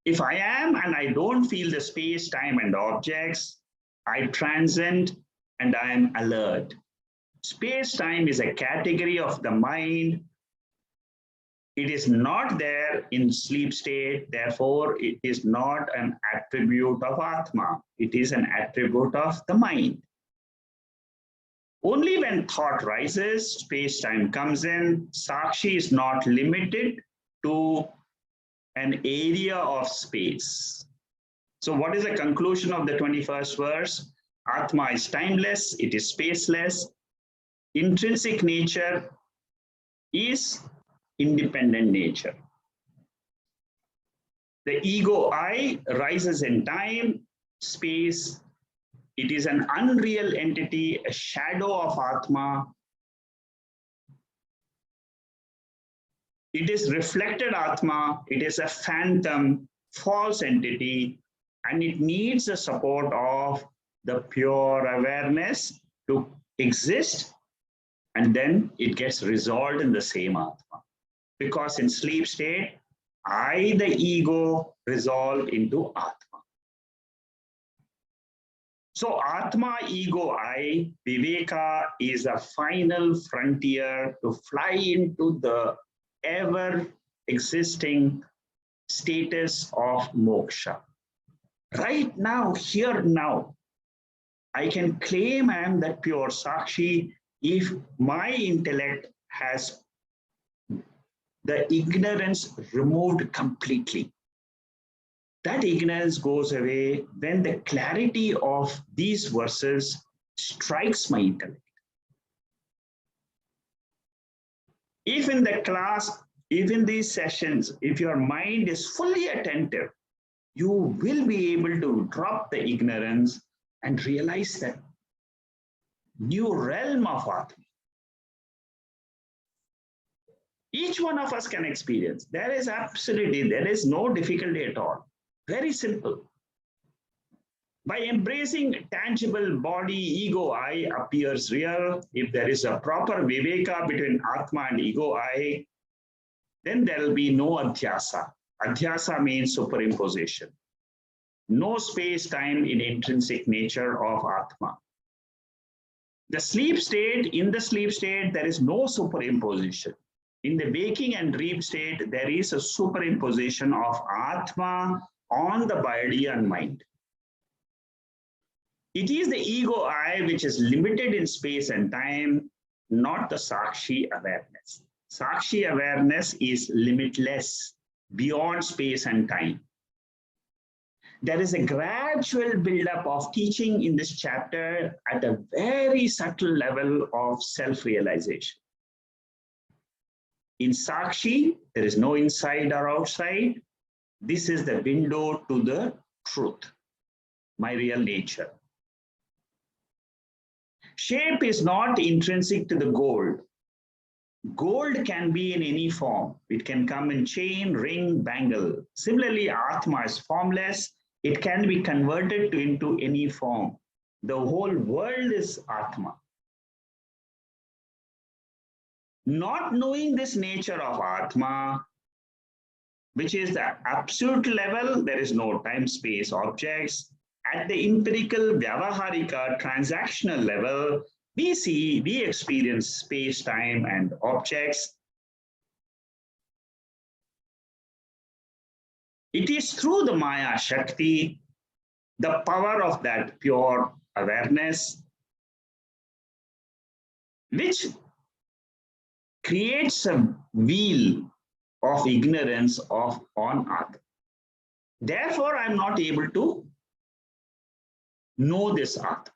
and I don't feel the space, time, and objects, I transcend and I am alert. Space, time is a category of the mind. It is not there in sleep state, therefore it is not an attribute of Atma. It is an attribute of the mind. Only when thought rises, space-time comes in. Sakshi is not limited to an area of space. So what is the conclusion of the 21st verse? Atma is timeless, it is spaceless. Intrinsic nature is independent nature. The ego I rises in time, space. It is an unreal entity, a shadow of Atma. It is reflected Atma. It is a phantom, false entity, and it needs the support of the pure awareness to exist, and then it gets resolved in the same Atma. Because in sleep state, I, the ego, resolve into Atma. So Atma, ego, I, viveka is a final frontier to fly into the ever-existing status of moksha. Right now, here now, I can claim I am that pure Sakshi if my intellect has the ignorance removed completely. That ignorance goes away when the clarity of these verses strikes my intellect. If in the class, if in these sessions, if your mind is fully attentive, you will be able to drop the ignorance and realize that new realm of Atma. Each one of us can experience. There is no difficulty at all. Very simple. By embracing tangible body, ego, I appears real. If there is a proper viveka between Atma and ego, I, then there will be no Adyasa. Adyasa means superimposition. No space-time in intrinsic nature of Atma. In the sleep state, there is no superimposition. In the waking and dream state, there is a superimposition of Atma on the body and mind. It is the ego I which is limited in space and time, not the Sakshi awareness. Sakshi awareness is limitless, beyond space and time. There is a gradual buildup of teaching in this chapter at a very subtle level of self-realization. In Sakshi, there is no inside or outside. This is the window to the truth, my real nature. Shape is not intrinsic to the gold. Gold can be in any form. It can come in chain, ring, bangle. Similarly, Atma is formless. It can be converted into any form. The whole world is Atma. Not knowing this nature of Atma, which is the absolute level, there is no time, space, objects. At the empirical, vyavaharika, transactional level, we experience space, time, and objects. It is through the Maya Shakti, the power of that pure awareness, which creates a wheel of ignorance on earth. Therefore, I am not able to know this Atma.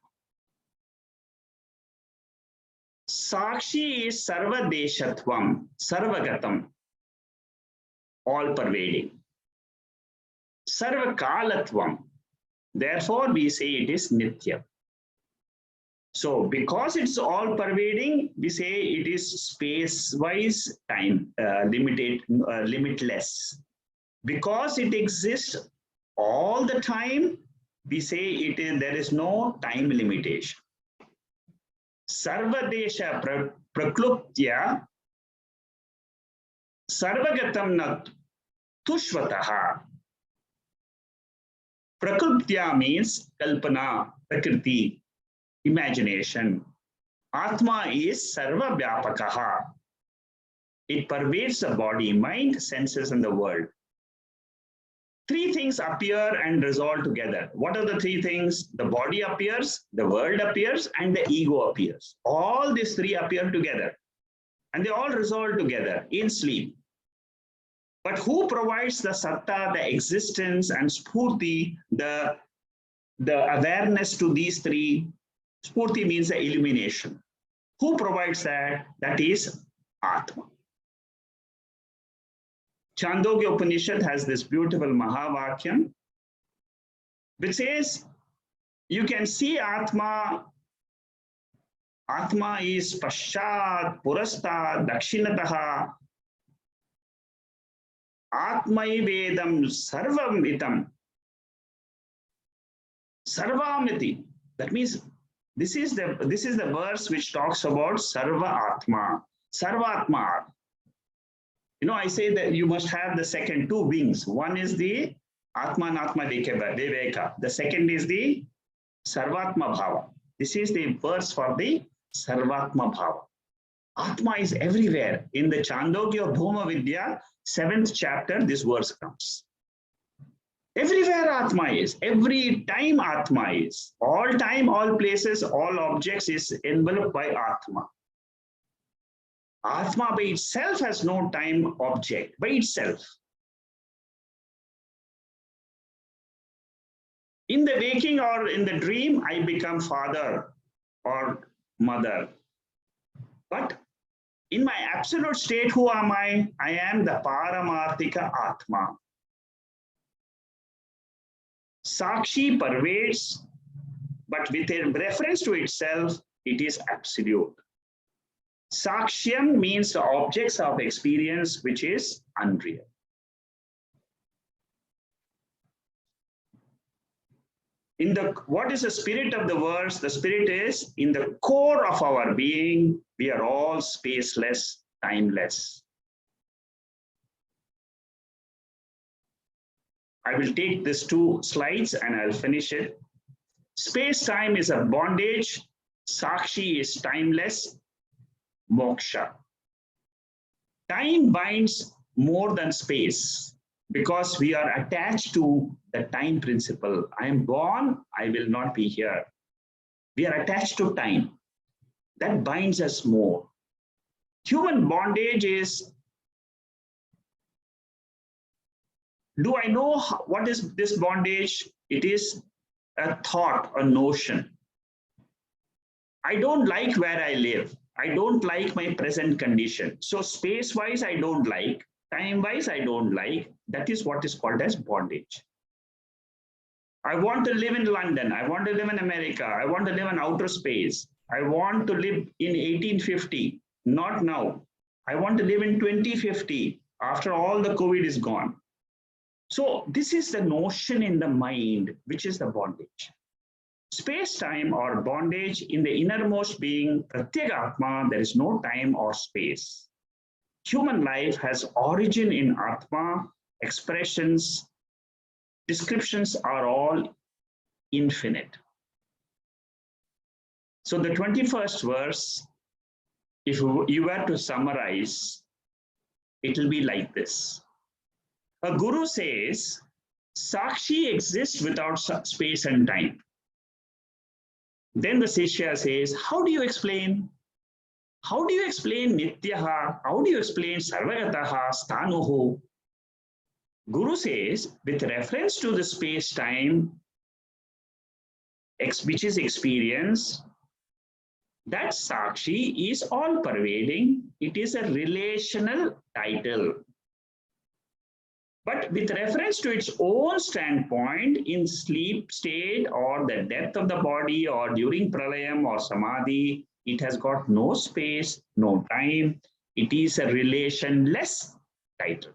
Sakshi is sarvadeshatvam, sarvagatam, all pervading. Sarvakalatvam, therefore we say it is nitya. So because it's all pervading, we say it is space-wise, time limitless. Because it exists all the time, we say there is no time limitation. Sarvadesha prakluptya sarvagatam na tushvataha. Prakluptya means kalpana, prakriti, imagination. Atma is sarva vyapakaha. It pervades the body, mind, senses, and the world. Three things appear and resolve together. What are the three things? The body appears, the world appears, and the ego appears. All these three appear together. And they all resolve together in sleep. But who provides the satta, the existence, and spurti, the awareness to these three? Spurti means the illumination. Who provides that? That is Atma. Chandogya Upanishad has this beautiful Mahavakyam, which says, you can see Atma. Atma is Paschat, Purastad, Dakshinataha. Atmaivedam sarvamitam. Sarvamiti. That means this is the verse which talks about Sarva Atma. Sarva Atma. You know, I say that you must have the second two wings. One is the Atman Atma Viveka. The second is the Sarvatma Bhava. This is the verse for the Sarvatma Bhava. Atma is everywhere. In the Chandogya Bhuma Vidya, 7th chapter, this verse comes. Everywhere Atma is, every time Atma is, all time, all places, all objects is enveloped by Atma. Atma by itself has no time object, by itself. In the waking or in the dream, I become father or mother. But in my absolute state, who am I? I am the Paramarthika Atma. Sakshi pervades, but with a reference to itself, it is absolute. Sakshyam means the objects of experience, which is unreal. What is the spirit of the verse? The spirit is in the core of our being, we are all spaceless, timeless. I will take these 2 slides and I'll finish it. Space-time is a bondage. Sakshi is timeless. Moksha. Time binds more than space because we are attached to the time principle. I am born, I will not be here. We are attached to time. That binds us more. Human bondage is, do I know what is this bondage? It is a thought, a notion. I don't like where I live. I don't like my present condition. So space-wise, I don't like. Time-wise, I don't like. That is what is called as bondage. I want to live in London. I want to live in America. I want to live in outer space. I want to live in 1850, not now. I want to live in 2050 after all the COVID is gone. So this is the notion in the mind, which is the bondage. Space-time or bondage in the innermost being, Pratyagatma, there is no time or space. Human life has origin in Atma, expressions, descriptions are all infinite. So the 21st verse, if you were to summarize, it will be like this. A guru says, Sakshi exists without space and time. Then the Shishya says, how do you explain? How do you explain Nityaha? How do you explain Sarvagataha, Sthanuhu? Guru says, with reference to the space-time, which is experience, that Sakshi is all-pervading. It is a relational title. But with reference to its own standpoint in sleep state or the death of the body or during pralayam or samadhi, it has got no space, no time. It is a relationless title.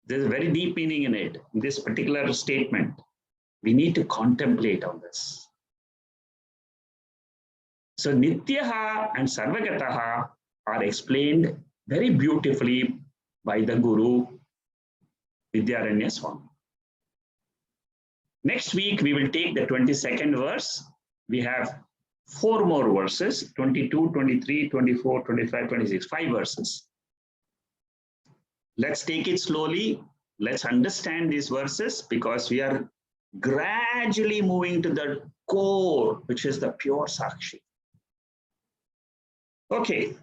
There's a very deep meaning in it, in this particular statement. We need to contemplate on this. So Nityaha and Sarvagataha are explained very beautifully by the Guru Vidyaranya Swami. Next week, we will take the 22nd verse. We have 4 more verses, 22, 23, 24, 25, 26, 5 verses. Let's take it slowly. Let's understand these verses because we are gradually moving to the core, which is the pure Sakshi. Okay.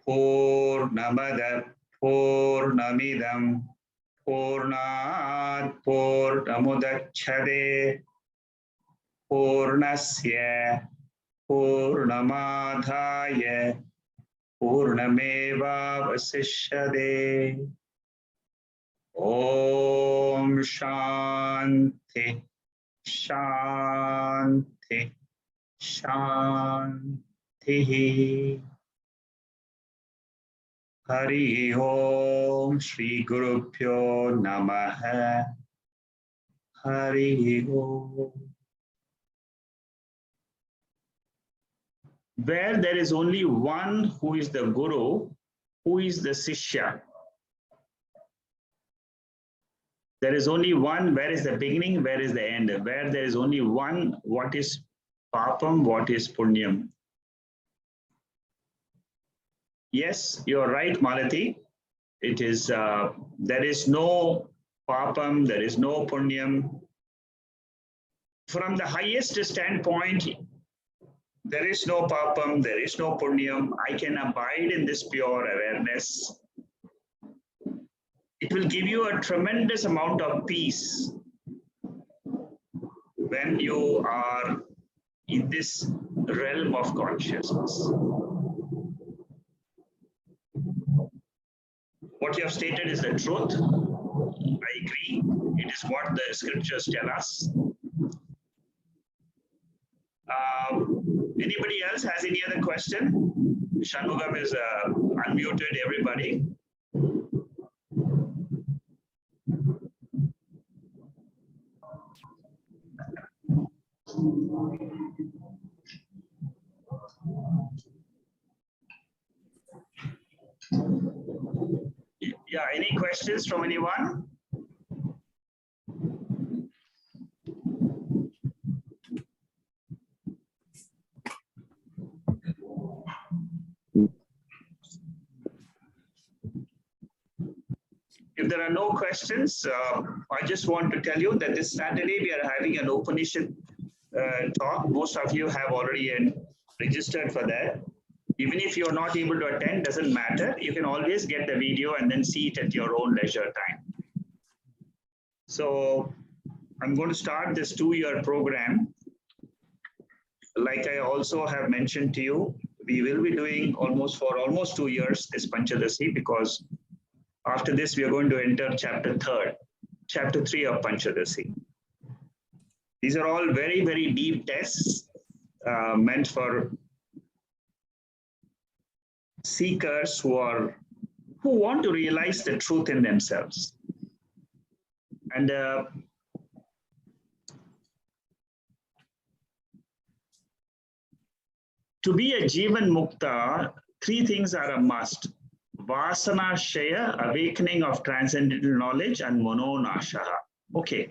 Purnamada Purnamidam Purnat Purnamudacchade Purnasya Purnamadhaya Purnameva Vasishyade. Om Shanti Shanti Shanti. Hari Om Shri Guru Pyo Namaha. Hari Om. Where there is only one who is the Guru, Who is the Sishya? There is only one. Where is the beginning? Where is the end? Where there is only one, what is papam? What is punyam? Yes, you're right, Malati. It is, there is no papam, there is no punyam. From the highest standpoint, there is no papam, there is no punyam. I can abide in this pure awareness. It will give you a tremendous amount of peace when you are in this realm of consciousness. What you have stated is the truth. I agree. It is what the scriptures tell us. Anybody else has any other question? Shanmugam is unmuted, everybody. Yeah, any questions from anyone? If there are no questions, I just want to tell you that this Saturday we are having an Upanishad talk. Most of you have already registered for that. Even if you're not able to attend, doesn't matter. You can always get the video and then see it at your own leisure time. So I'm going to start this 2-year program. Like I also have mentioned to you, we will be doing for almost 2 years this Panchadasi, because after this we are going to enter chapter 3 of Panchadasi. These are all very, very deep tests meant for seekers who want to realize the truth in themselves. And to be a Jivan Mukta, 3 things are a must. Vasana Shaya, awakening of transcendental knowledge, and Mononashaha. Okay.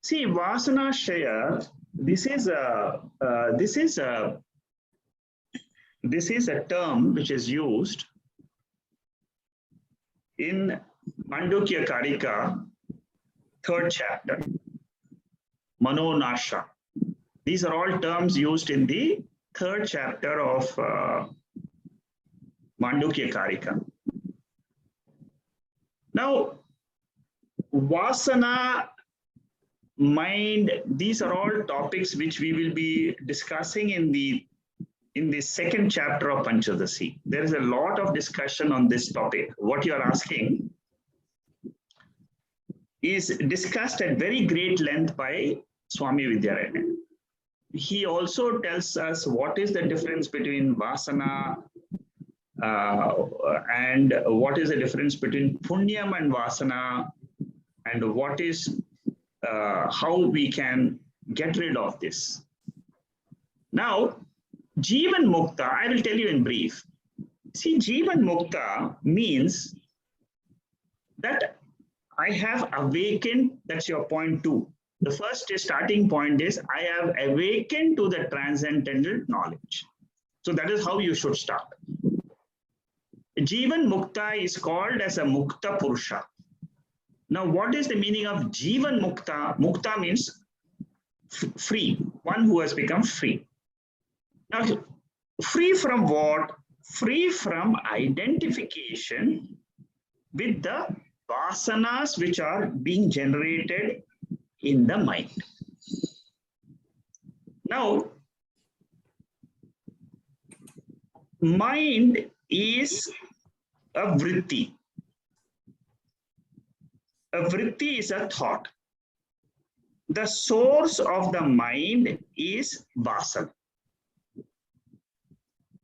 See, Vasana Shaya, this is a term which is used in Mandukya Karika, 3rd chapter, Manonasha. These are all terms used in the 3rd chapter of Mandukya Karika. Now, Vasana, mind, these are all topics which we will be discussing in the 2nd chapter of Panchadasi. There is a lot of discussion on this topic. What you are asking is discussed at very great length by Swami Vidyaranya. He also tells us what is the difference between Vasana and what is the difference between Punyam and Vasana, and what is how we can get rid of this. Now, Jivan Mukta, I will tell you in brief. See, Jivan Mukta means that I have awakened, that's your point 2. The first starting point is I have awakened to the transcendental knowledge. So that is how you should start. Jivan Mukta is called as a Mukta Purusha. Now, what is the meaning of Jivan Mukta? Mukta means free, one who has become free. Now, free from what? Free from identification with the vasanas which are being generated in the mind. Now, mind is a vritti. A vritti is a thought. The source of the mind is vasana.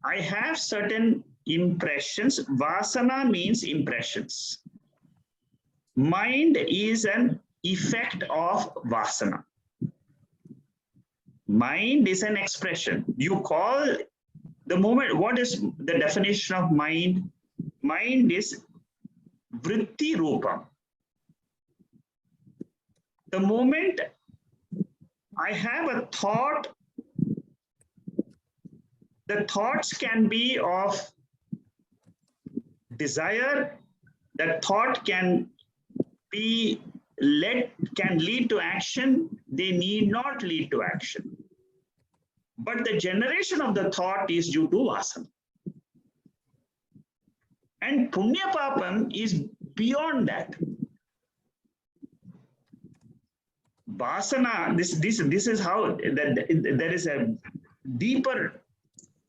I have certain impressions. Vasana means impressions. Mind is an effect of vasana. Mind is an expression. You call The moment, what is the definition of mind? Mind is vritti rupam. The moment I have a thought, the thoughts can be of desire, that thought can lead to action, they need not lead to action. But the generation of the thought is due to vasana. And punya papam is beyond that. Vasana, this is how there is a deeper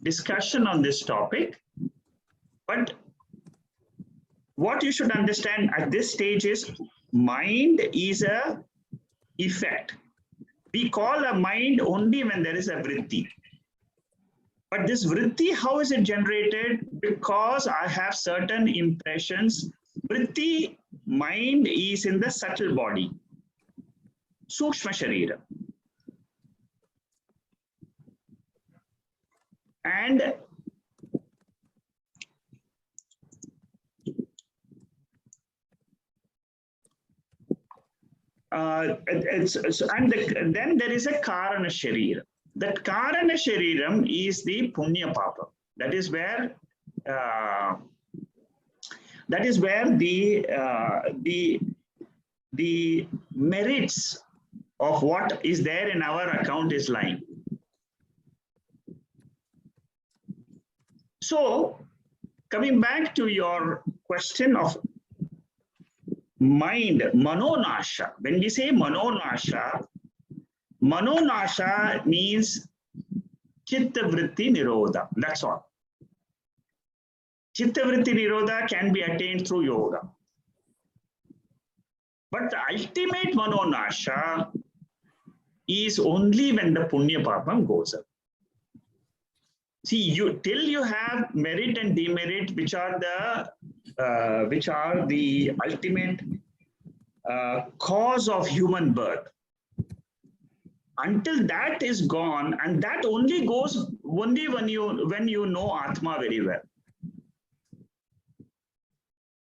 discussion on this topic. But what you should understand at this stage is mind is a effect. We call a mind only when there is a vritti. But this vritti, how is it generated? Because I have certain impressions. Vritti, mind is in the subtle body. Sukshma Sharira. And then there is a Karana Sharira. That Karana Shariram is the Punya Papa. That is where the merits of what is there in our account is lying. So, coming back to your question of mind, manonasha. When we say manonasha means chitta vritti nirodha. That's all. Chitta vritti nirodha can be attained through yoga. But the ultimate manonasha is only when the punya papam goes up. See, till you have merit and demerit, which are the ultimate cause of human birth. Until that is gone, and that only goes only when you know Atma very well.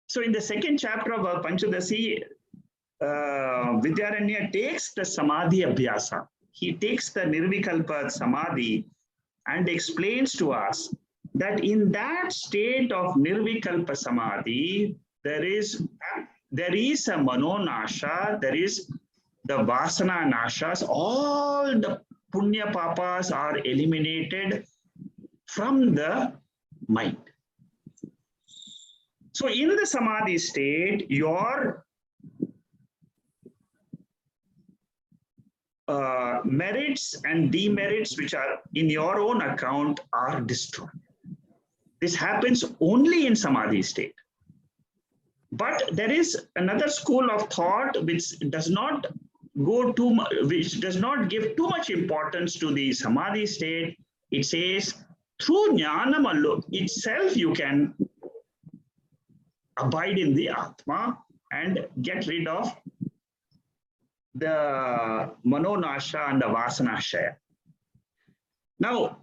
So, in the second chapter of Panchadasi, Vidyaranya takes the samadhi Adyasa. He takes the nirvikalpa samadhi and explains to us that in that state of nirvikalpa samadhi, there is a manonasha, there is the vasana nashas, all the punya papas are eliminated from the mind. So in the samadhi state, your merits and demerits which are in your own account are destroyed. This happens only in samadhi state. But there is another school of thought which does not give too much importance to the samadhi state. It says through jnanam alone itself you can abide in the Atma and get rid of the manonasha and the vasanashaya. Now,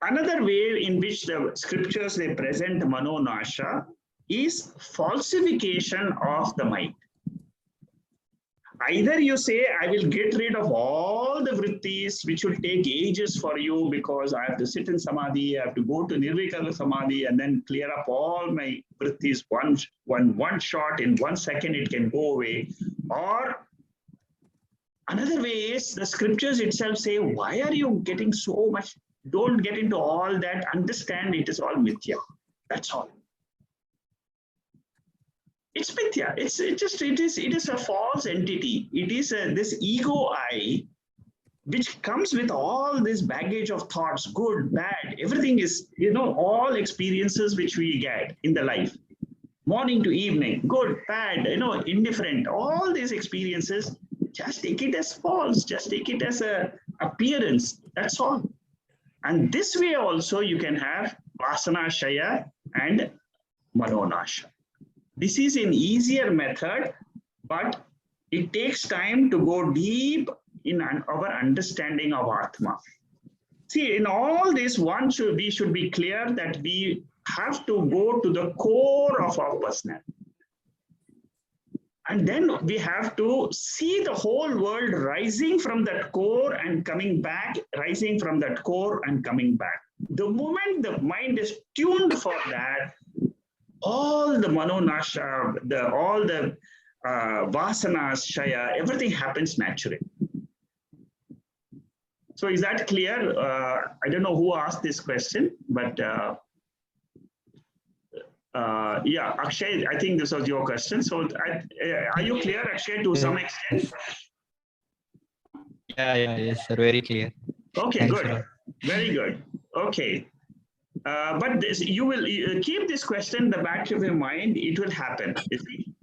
another way in which the scriptures they present manonasha is falsification of the mind. Either you say, I will get rid of all the vrittis, which will take ages for you because I have to sit in samadhi, I have to go to nirvikalpa samadhi and then clear up all my vrittis one shot, in 1 second it can go away. Or another way is the scriptures itself say, why are you getting so much? Don't get into all that. Understand it is all mithya. That's all. It's mithya. It is a false entity. It is this ego I, which comes with all this baggage of thoughts, good, bad, everything is, all experiences which we get in the life, morning to evening, good, bad, indifferent, all these experiences, just take it as false, just take it as a appearance. That's all. And this way also you can have vasanashaya and manonasha. This is an easier method, but it takes time to go deep in our understanding of Atma. See, in all this, we should be clear that we have to go to the core of our personality. And then we have to see the whole world rising from that core and coming back, rising from that core and coming back. The moment the mind is tuned for that, all the manonasha, all the vasanas, shaya, everything happens naturally. So is that clear? I don't know who asked this question, but yeah, Akshay, I think this was your question. So are you clear, Akshay, to some extent? Yes, sir, very clear. Okay, Thanks good. Very good. Okay. But this, you will keep this question in the back of your mind. It will happen. You see?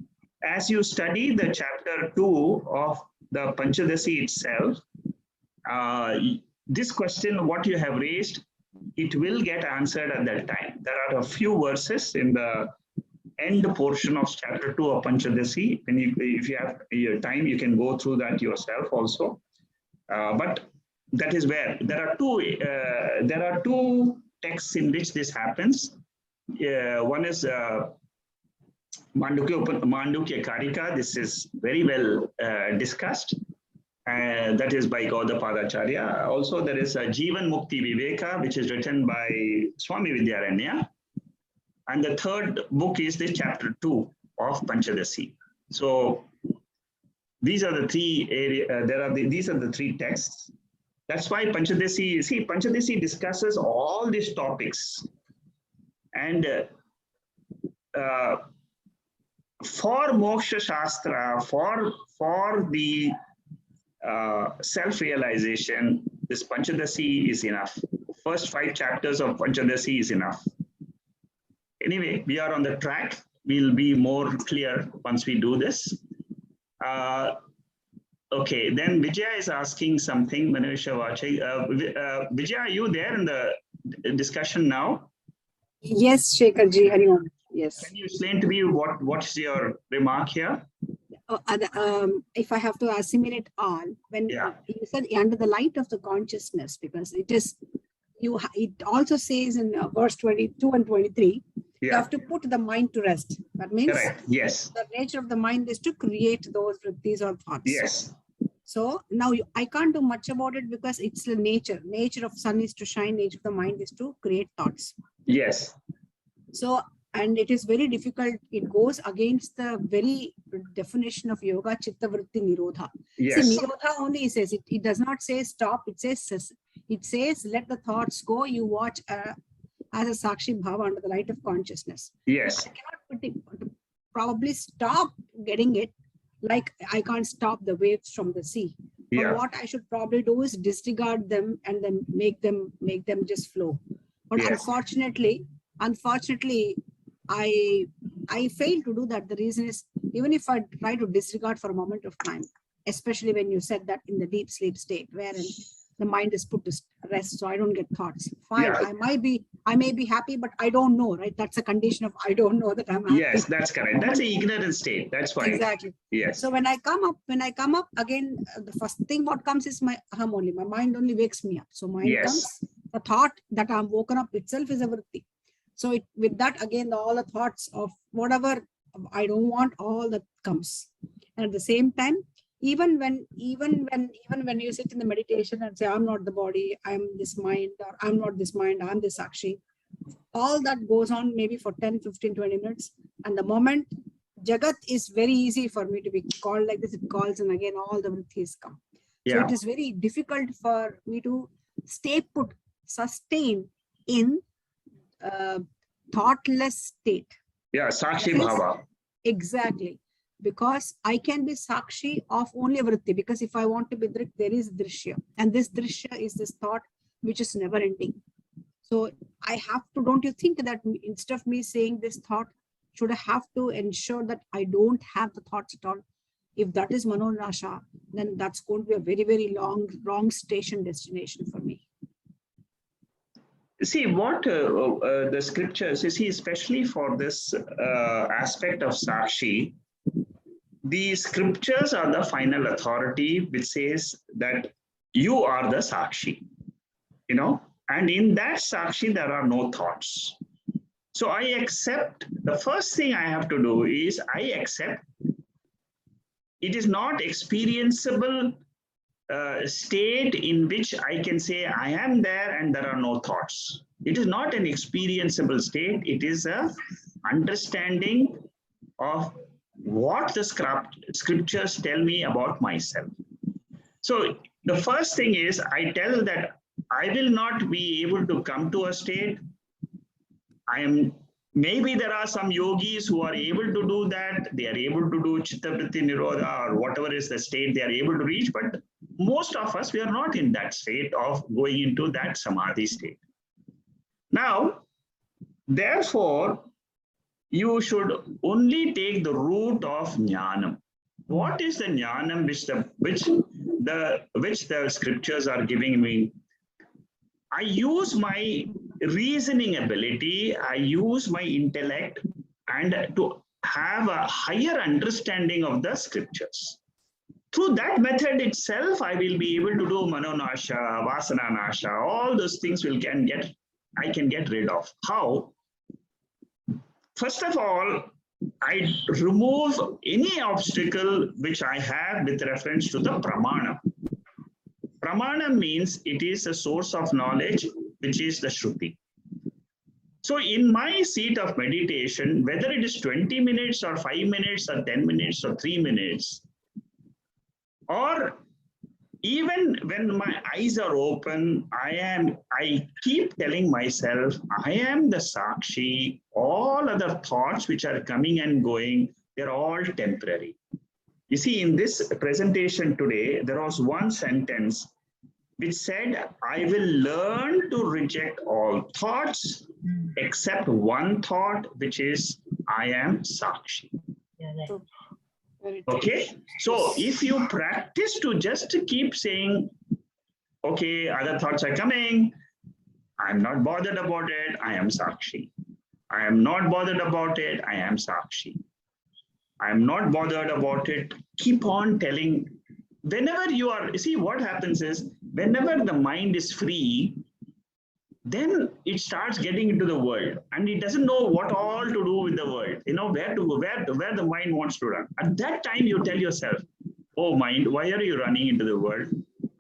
As you study the chapter 2 of the Panchadasi itself, this question, what you have raised, it will get answered at that time. There are a few verses in the end portion of chapter 2 of Panchadasi. And if you have your time, you can go through that yourself also. But that is where there are two texts in which this happens. One is Mandukya Karika. This is very well discussed. That is by Gaudapada Acharya. Also, there is a Jivan Mukti Viveka, which is written by Swami Vidyaranya. And the third book is the chapter 2 of Panchadasi. So these are the three these are the three texts. That's why Panchadasi discusses all these topics. And for Moksha Shastra, for the self-realization, this Panchadasi is enough. First 5 chapters of Panchadasi is enough. Anyway, we are on the track. We'll be more clear once we do this. Okay, then Vijaya is asking something. Vijaya, are you there in the discussion now? Yes, Shekharji, Hari Om. Yes. Can you explain to me what's your remark here? If I have to assimilate all, when you said under the light of the consciousness, because it is it also says in verse 22 and 23, you have to put the mind to rest. That means the nature of the mind is to create those vrittis or thoughts. Yes. So now I can't do much about it because it's the nature. Nature of sun is to shine, nature of the mind is to create thoughts. Yes. So, and it is very difficult. It goes against the very definition of yoga, chitta vritti nirodha. Yes. See, nirodha only says, it does not say stop, it says let the thoughts go, you watch as a sakshi bhava under the light of consciousness. Yes. I cannot probably stop getting it, like I can't stop the waves from the sea. But what I should probably do is disregard them and then make them just flow. But unfortunately, I fail to do that. The reason is, even if I try to disregard for a moment of time, especially when you said that in the deep sleep state, wherein the mind is put to rest, so I don't get thoughts. Fine, I may be happy, but I don't know, right? That's a condition of I don't know that I'm happy. Yes, that's correct. That's an ignorant state. That's why. Exactly. Yes. So when I come up again, the first thing what comes is my aham only. My mind only wakes me up. So mind comes. The thought that I'm woken up itself is a vritti. So with that again, all the thoughts of whatever I don't want, all that comes. And at the same time, even when you sit in the meditation and say, I'm not the body, I'm this mind, or I'm not this mind, I'm this sakshi, all that goes on maybe for 10, 15, 20 minutes. And the moment Jagat is very easy for me to be called like this, it calls, and again, all the vrittis come. So it is very difficult for me to stay put, sustain in thoughtless state. Yeah, sakshi bhava. Exactly. Because I can be sakshi of only a vritti, because if I want to be drik, there is drishya, and this drishya is this thought which is never ending. So I have to, don't you think that instead of me saying this thought, should I have to ensure that I don't have the thoughts at all? If that is manonasha, then that's going to be a very, very wrong station destination for me. See, what the scriptures, you see, especially for this aspect of sakshi, the scriptures are the final authority which says that you are the sakshi. and in that Sakshi, there are no thoughts. So I accept, the first thing I have to do is I accept it is not experienceable state in which I can say I am there and there are no thoughts. It is not an experienceable state. It is a understanding of what the scriptures tell me about myself. So the first thing is I tell that I will not be able to come to a state. Maybe there are some yogis who are able to do that. They are able to do Chitta Vritti Nirodha or whatever is the state they are able to reach. But most of us, we are not in that state of going into that samadhi state. Now, therefore, you should only take the route of jnanam. What is the jnanam which the scriptures are giving me? I use my reasoning ability, I use my intellect, and to have a higher understanding of the scriptures. Through that method itself, I will be able to do manonasha, vasana nasha, all those things I can get rid of. How? First of all, I remove any obstacle which I have with reference to the pramana. Pramana means it is a source of knowledge, which is the Shruti. So in my seat of meditation, whether it is 20 minutes or 5 minutes or 10 minutes or 3 minutes, or even when my eyes are open, I keep telling myself, I am the Sakshi. All other thoughts which are coming and going, they're all temporary. You see, in this presentation today, there was one sentence which said, I will learn to reject all thoughts except one thought, which is, I am Sakshi. Okay, so if you practice to just keep saying, okay, other thoughts are coming, I'm not bothered about it, I am Sakshi. I am not bothered about it, I am Sakshi. I am not bothered about it. Keep on telling. Whenever you are, see what happens is, whenever the mind is free, then it starts getting into the world and it doesn't know what all to do with the world, where to go, where the mind wants to run. At that time, you tell yourself, oh mind, why are you running into the world?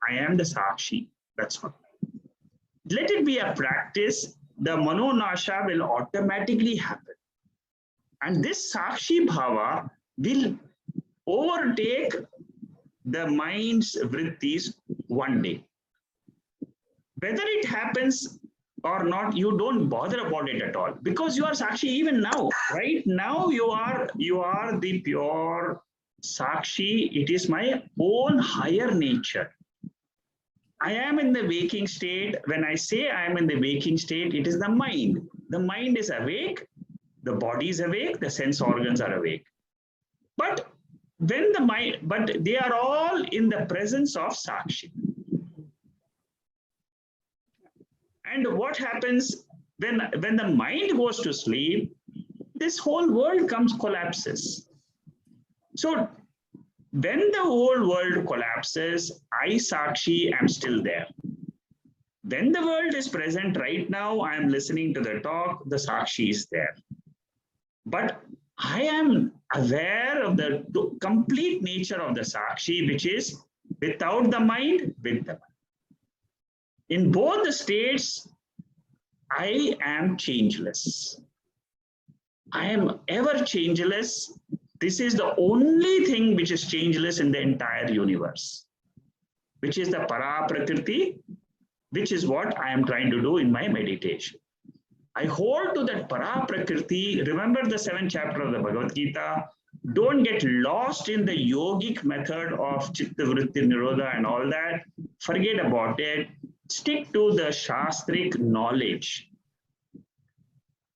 I am the Sakshi. That's all. Let it be a practice. The manonasha will automatically happen. And this Sakshi Bhava will overtake the mind's vrittis one day. Whether it happens or not, you don't bother about it at all, because you are Sakshi even now. Right now, you are the pure Sakshi. It is my own higher nature. I am in the waking state. When I say I am in the waking state, it is the mind. The mind is awake, the body is awake, the sense organs are awake. But when the mind, but they are all in the presence of Sakshi. And what happens when the mind goes to sleep, this whole world collapses. So when the whole world collapses, I, Sakshi, am still there. When the world is present right now, I am listening to the talk, the Sakshi is there. But I am aware of the complete nature of the Sakshi, which is without the mind, with the mind. In both the states, I am changeless. I am ever changeless. This is the only thing which is changeless in the entire universe, which is the para prakriti, which is what I am trying to do in my meditation. I hold to that para prakriti. Remember the 7th chapter of the Bhagavad Gita. Don't get lost in the yogic method of Chitta Vritti Nirodha and all that. Forget about it. Stick to the Shastric knowledge.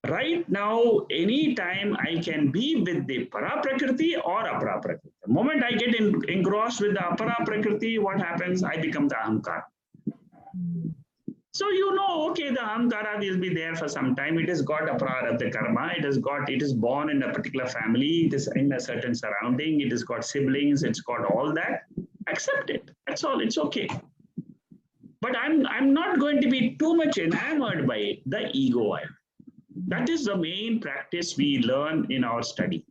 Right now, anytime I can be with the para prakriti or apara prakriti. The moment I get engrossed with the apara prakriti, what happens? I become the ahamkara. So okay, the ahamkara will be there for some time. It has got aprarabdha karma. It is born in a particular family. It is in a certain surrounding. It has got siblings. It's got all that. Accept it. That's all. It's okay. but I'm not going to be too much enamored by it, the ego I. That is the main practice we learn in our study.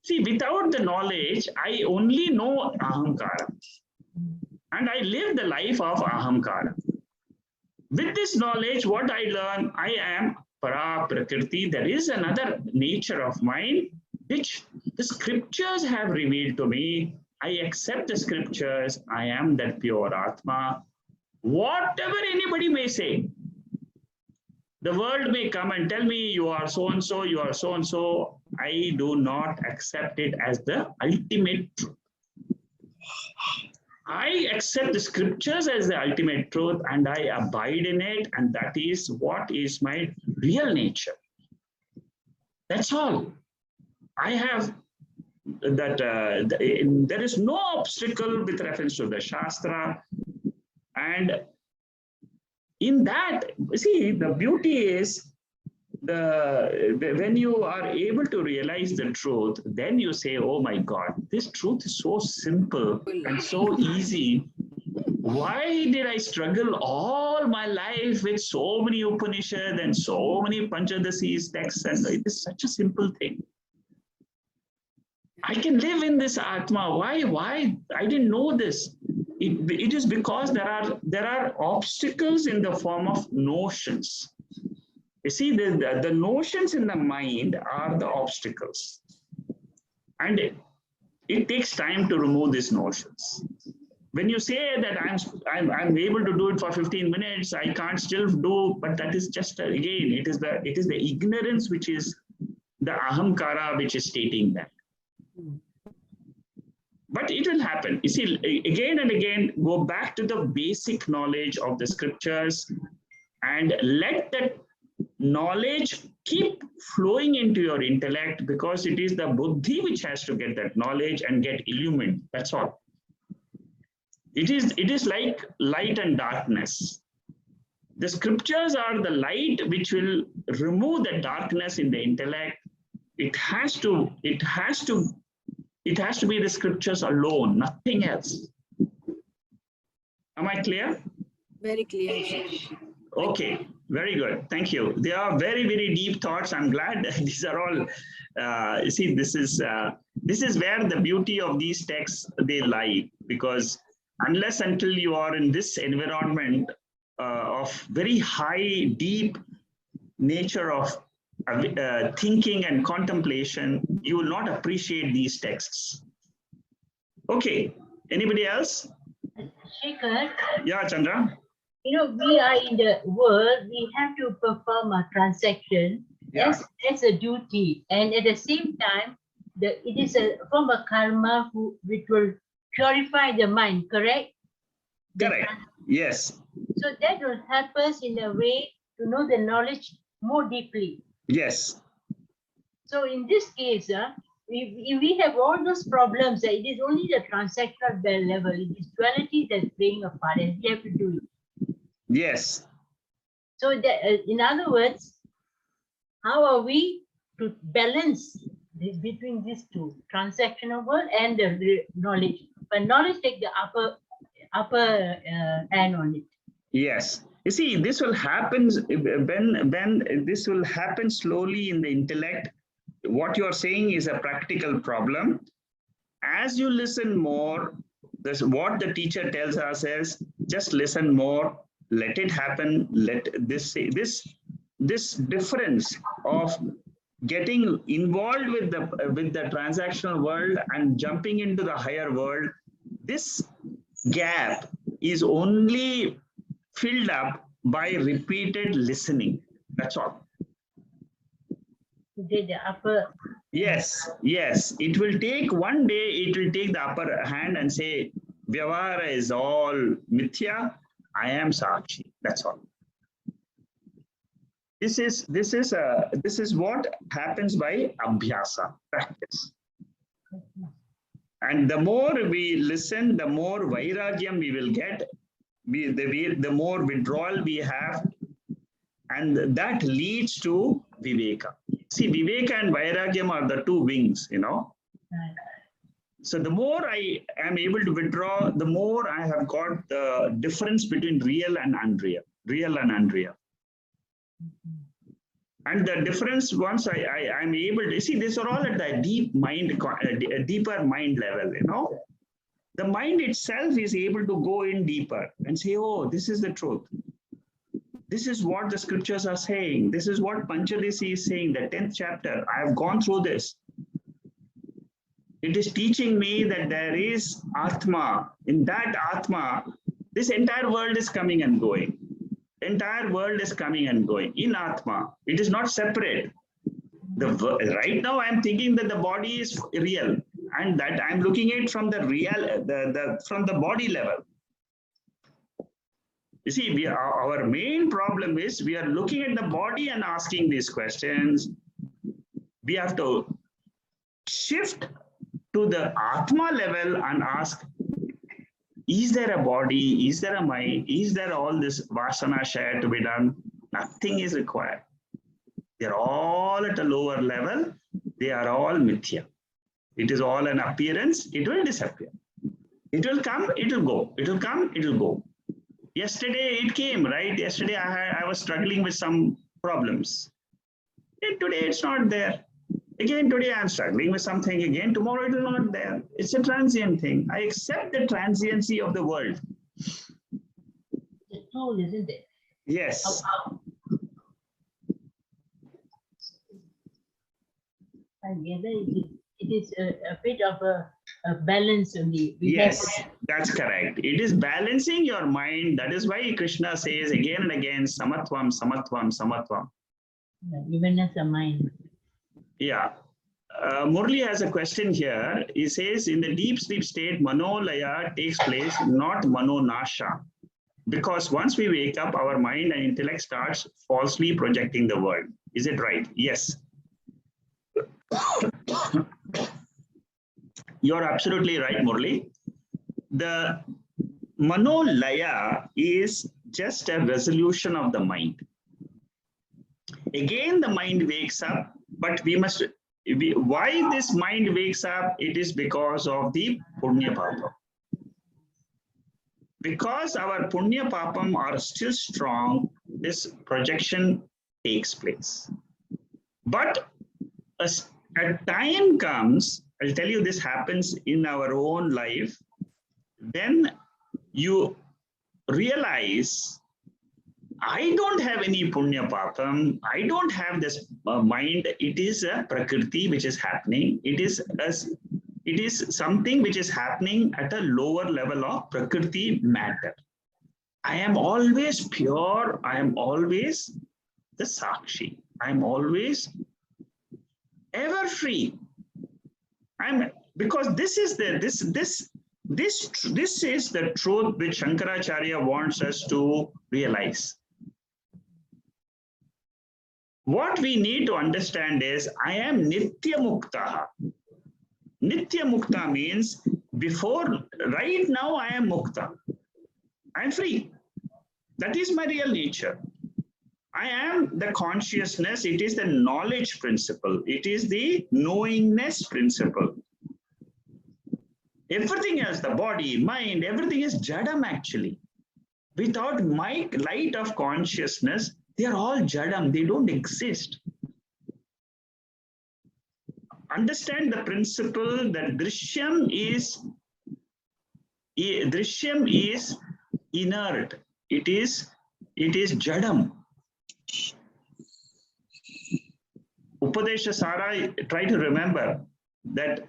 See, without the knowledge, I only know ahamkara. And I live the life of ahamkara. With this knowledge, what I learn, I am para prakriti. There is another nature of mine, which the scriptures have revealed to me. I accept the scriptures. I am that pure Atma. Whatever anybody may say, the world may come and tell me you are so-and-so, you are so-and-so. I do not accept it as the ultimate truth. I accept the scriptures as the ultimate truth and I abide in it, and that is what is my real nature. That's all. I have that there is no obstacle with reference to the Shastra. And in that, see, the beauty is when you are able to realize the truth, then you say, oh my God, this truth is so simple and so easy. Why did I struggle all my life with so many Upanishads and so many Panchadasi texts? And it is such a simple thing. I can live in this Atma. Why? I didn't know this. It is because there are obstacles in the form of notions. You see, the notions in the mind are the obstacles. And it takes time to remove these notions. When you say that I'm able to do it for 15 minutes, I can't still do, but that is just, again, it is the ignorance which is the ahamkara which is stating that. But it will happen. You see, again and again, go back to the basic knowledge of the scriptures and let that knowledge keep flowing into your intellect, because it is the buddhi which has to get that knowledge and get illumined. That's all. It is like light and darkness. The scriptures are the light which will remove the darkness in the intellect. It has to be the scriptures alone, nothing else. Am I clear? Very clear. Okay, very good. Thank you. They are very, very deep thoughts. I'm glad these are all, you see, this is where the beauty of these texts, they lie, because unless until you are in this environment of very high, deep nature of thinking and contemplation, you will not appreciate these texts. Okay, anybody else? Shekhar, Yeah, Chandra. you know, we are in the world, we have to perform a transaction as a duty, and at the same time, it is a form of karma which will purify the mind, correct? Correct. Yes. So that will help us in a way to know the knowledge more deeply. Yes. So in this case, if we have all those problems, it is only the transactional level, it is duality that's playing a part, and we have to do it. Yes. So that, in other words, how are we to balance between these two, transactional world and the knowledge? But knowledge take the upper hand on it. Yes. You see, this will happen when this will happen slowly in the intellect. What you are saying is a practical problem. As you listen more, what the teacher tells us is just listen more, let it happen. Let this difference of getting involved with the transactional world and jumping into the higher world, this gap is only filled up by repeated listening. That's all. The upper. Yes, yes. It will take one day, it will take the upper hand and say, Vyavahara is all mithya, I am Sakshi. That's all. This is what happens by Abhyasa, practice. And the more we listen, the more vairagyam we will get, the more withdrawal we have, and that leads to viveka. See, viveka and vairagyam are the two wings, you know. So the more I am able to withdraw, the more I have got the difference between real and unreal, real and unreal. And the difference, once I'm able to see, these are all at the deep mind, a deeper mind level, you know. The mind itself is able to go in deeper and say, oh, this is the truth. This is what the scriptures are saying. This is what Panchadasi is saying, the 10th chapter. I have gone through this. It is teaching me that there is Atma. In that Atma, this entire world is coming and going. Entire world is coming and going in Atma. It is not separate. Right now, I'm thinking that the body is real, and that I'm looking at it from the real, from the body level. You see, our main problem is we are looking at the body and asking these questions. We have to shift to the Atma level and ask, is there a body? Is there a mind? Is there all this vasana share to be done? Nothing is required. They're all at a lower level. They are all mithya. It is all an appearance. It will disappear. It will come, it will go. It will come, it will go. Yesterday it came, right? Yesterday I was struggling with some problems. And today it's not there. Again, today I'm struggling with something again. Tomorrow it will not there. It's a transient thing. I accept the transiency of the world. The tool, isn't it? Yes. And it is a bit of a balance only. Yes, that's correct. It is balancing your mind. That is why Krishna says again and again, samatvam, samatvam, samatvam. Even as a mind. Yeah. Murli has a question here. He says, in the deep sleep state, manolaya takes place, not manonasha. Because once we wake up, our mind and intellect starts falsely projecting the world. Is it right? Yes. You're absolutely right, Murli. The manolaya is just a resolution of the mind. Again, the mind wakes up, but why this mind wakes up? It is because of the punya papam. Because our punya papam are still strong, this projection takes place. But a time comes, I'll tell you, this happens in our own life, then you realize, I don't have any punya papam. I don't have this mind. It is a prakriti which is happening. It is something which is happening at a lower level of prakriti matter. I am always pure. I am always the sakshi. I am always ever free. Because this is the this is the truth which Shankaracharya wants us to realize. What we need to understand is, I am Nitya Mukta. Nitya Mukta means right now I am Mukta. I am free. That is my real nature. I am the consciousness. It is the knowledge principle. It is the knowingness principle. Everything else, the body, mind, everything is jadam actually. Without my light of consciousness, they are all jadam. They don't exist. Understand the principle that drishyam is inert. It is jadam. Upadesha Sara, try to remember that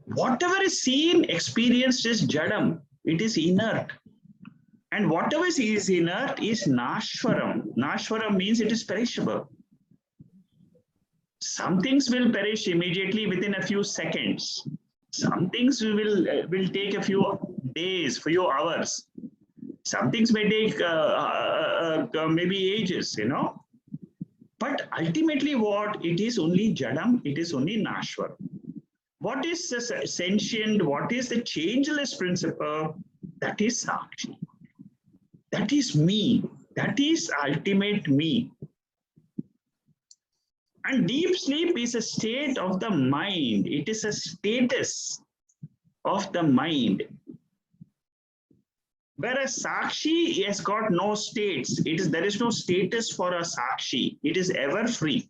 whatever is seen, experienced is jadam. It is inert. And whatever is inert is nashwaram. Nashwaram means it is perishable. Some things will perish immediately within a few seconds. Some things will take a few days, few hours. Some things may take maybe ages, you know. But ultimately what? It is only jadam, it is only nashwaram. What is the sentient, what is the changeless principle? That is sakshi. That is me. That is ultimate me. And deep sleep is a state of the mind. It is a status. of the mind. Whereas Sakshi has got no states. There is no status for a Sakshi. It is ever free.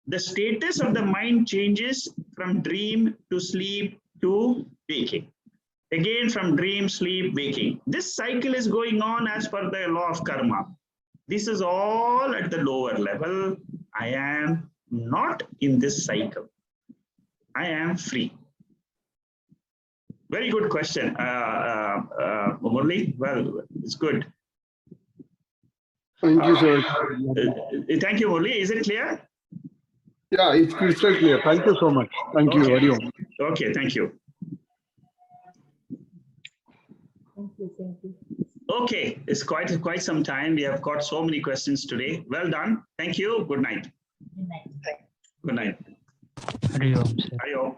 The status of the mind changes from dream to sleep to waking. Again, from dream, sleep, waking. This cycle is going on as per the law of karma. This is all at the lower level. I am not in this cycle. I am free. Very good question, Murli. Well, it's good. Thank you, sir. Thank you, Murli. Is it clear? Yeah, it's crystal clear. Thank you so much. Thank you. Hari Om. Okay, thank you. Thank you. Okay, it's quite some time. We have got so many questions today. Well done. Thank you. Good night. Good night. Good night. Hari Om, sir. Hari Om.